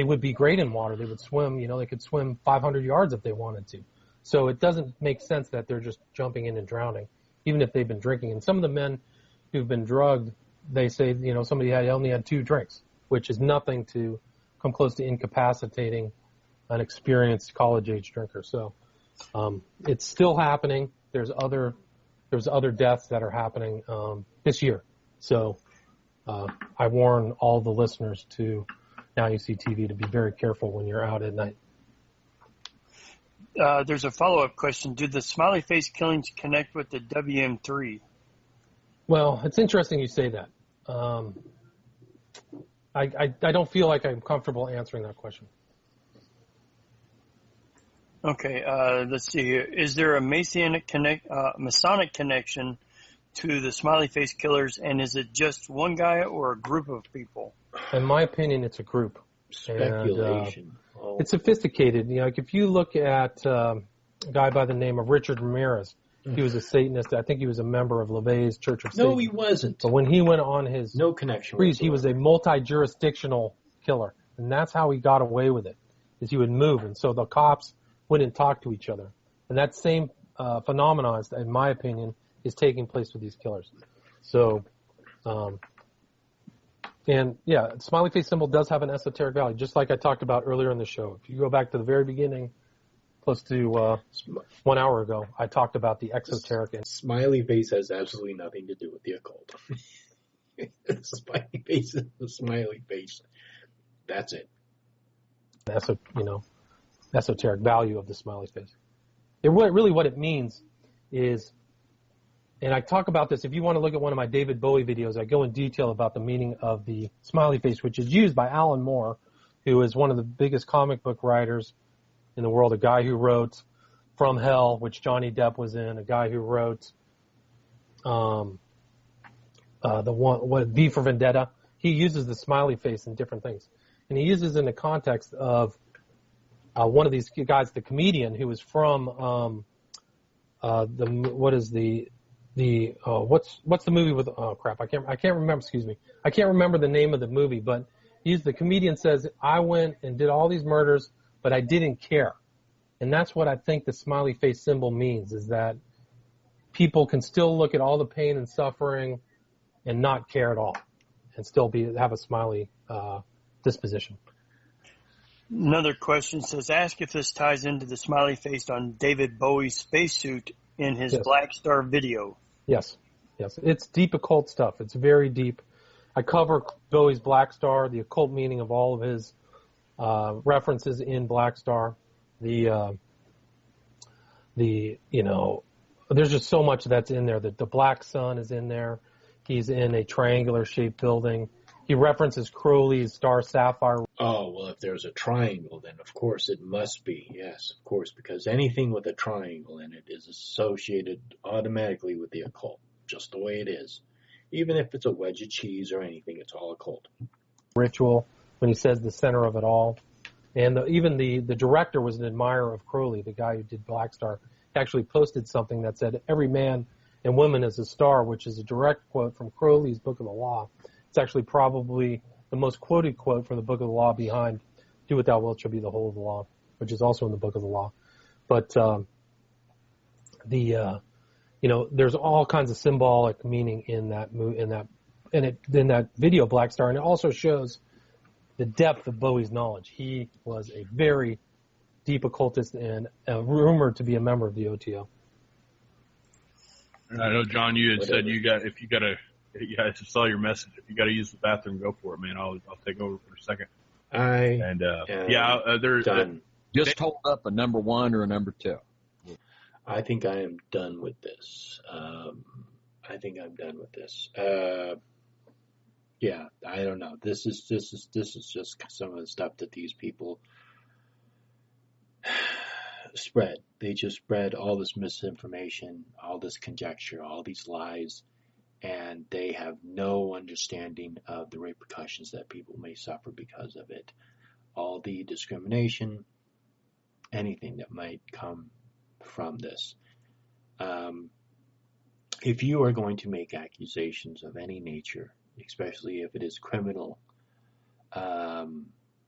would be great in water. They would swim, they could swim 500 yards if they wanted to. So it doesn't make sense that they're just jumping in and drowning, even if they've been drinking. And some of the men who've been drugged, they say, somebody only had 2 drinks, which is nothing to come close to incapacitating an experienced college-age drinker. So it's still happening. There's other deaths that are happening this year. So I warn all the listeners to NYSTV to be very careful when you're out at night. There's a follow-up question. Do the smiley face killings connect with the WM3? Well, it's interesting you say that. I don't feel like I'm comfortable answering that question. Okay, let's see here. Is there a Masonic connection to the smiley face killers, and is it just one guy or a group of people? In my opinion, it's a group. Speculation. And, it's sophisticated. Like if you look at a guy by the name of Richard Ramirez, he was a Satanist. I think he was a member of LaVey's Church of Satan. No, he wasn't. But when he went on his no connection, he was a multi-jurisdictional killer, and that's how he got away with it. Is he would move, and so the cops wouldn't talk to each other. And that same phenomenon, in my opinion, is taking place with these killers. So, and yeah, smiley face symbol does have an esoteric value, just like I talked about earlier in the show. If you go back to the very beginning, close to 1 hour ago, I talked about the exoteric. And smiley face has absolutely nothing to do with the occult. Smiley face is the smiley face. That's it. Esoteric value of the smiley face. Really what it means is, and I talk about this, if you want to look at one of my David Bowie videos, I go in detail about the meaning of the smiley face, which is used by Alan Moore, who is one of the biggest comic book writers in the world, a guy who wrote From Hell, which Johnny Depp was in, a guy who wrote V for Vendetta. He uses the smiley face in different things. And he uses it in the context of one of these guys, the comedian, who is from what's the movie with I can't remember, excuse me. I can't remember the name of the movie, but the comedian says, I went and did all these murders, but I didn't care. And that's what I think the smiley face symbol means, is that people can still look at all the pain and suffering and not care at all, and still have a smiley disposition. Another question says, ask if this ties into the smiley face on David Bowie's spacesuit in his Black Star video. Yes. It's deep occult stuff. It's very deep. I cover Bowie's Black Star, the occult meaning of all of his references in Black Star. There's just so much that's in there. The black sun is in there. He's in a triangular shaped building. He references Crowley's star sapphire. Oh, well, if there's a triangle, then of course it must be. Yes, of course, because anything with a triangle in it is associated automatically with the occult, just the way it is. Even if it's a wedge of cheese or anything, it's all occult. Ritual, when he says the center of it all. And even the director was an admirer of Crowley, the guy who did Black Star. He actually posted something that said, every man and woman is a star, which is a direct quote from Crowley's Book of the Law. It's actually probably the most quoted quote from the Book of the Law behind Do What Thou Wilt Shall Be the Whole of the Law, which is also in the Book of the Law. But there's all kinds of symbolic meaning in that video, Black Star, and it also shows the depth of Bowie's knowledge. He was a very deep occultist and rumored to be a member of the OTO. I know, John, you had said I just saw your message. If you got to use the bathroom, go for it, man. I'll take over for a second. Done. Just hold up a number 1 or a number 2. I think I am done with this. Yeah, I don't know. This is just some of the stuff that these people spread. They just spread all this misinformation, all this conjecture, all these lies, and they have no understanding of the repercussions that people may suffer because of it. All the discrimination, anything that might come from this. If you are going to make accusations of any nature, especially if it is criminal,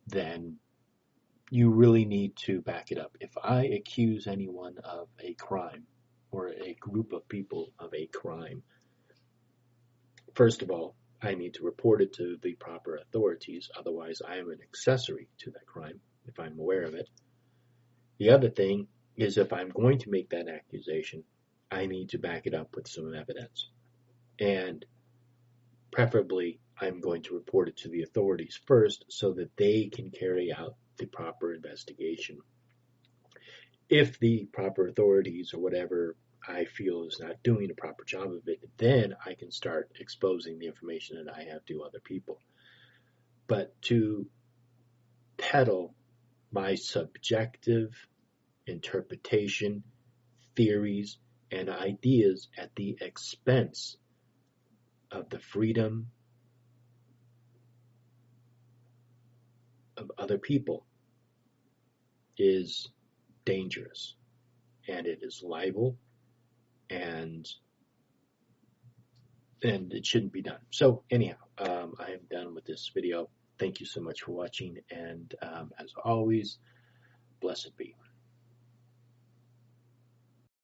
then you really need to back it up. If I accuse anyone of a crime, or a group of people of a crime, first of all, I need to report it to the proper authorities. Otherwise, I am an accessory to that crime, if I'm aware of it. The other thing is, if I'm going to make that accusation, I need to back it up with some evidence. And preferably, I'm going to report it to the authorities first so that they can carry out the proper investigation. If the proper authorities or whatever I feel is not doing a proper job of it, then I can start exposing the information that I have to other people. But to peddle my subjective interpretation, theories, and ideas at the expense of the freedom of other people is dangerous, and it is libel, and it shouldn't be done. So anyhow, I am done with this video. Thank you so much for watching, and as always, blessed be.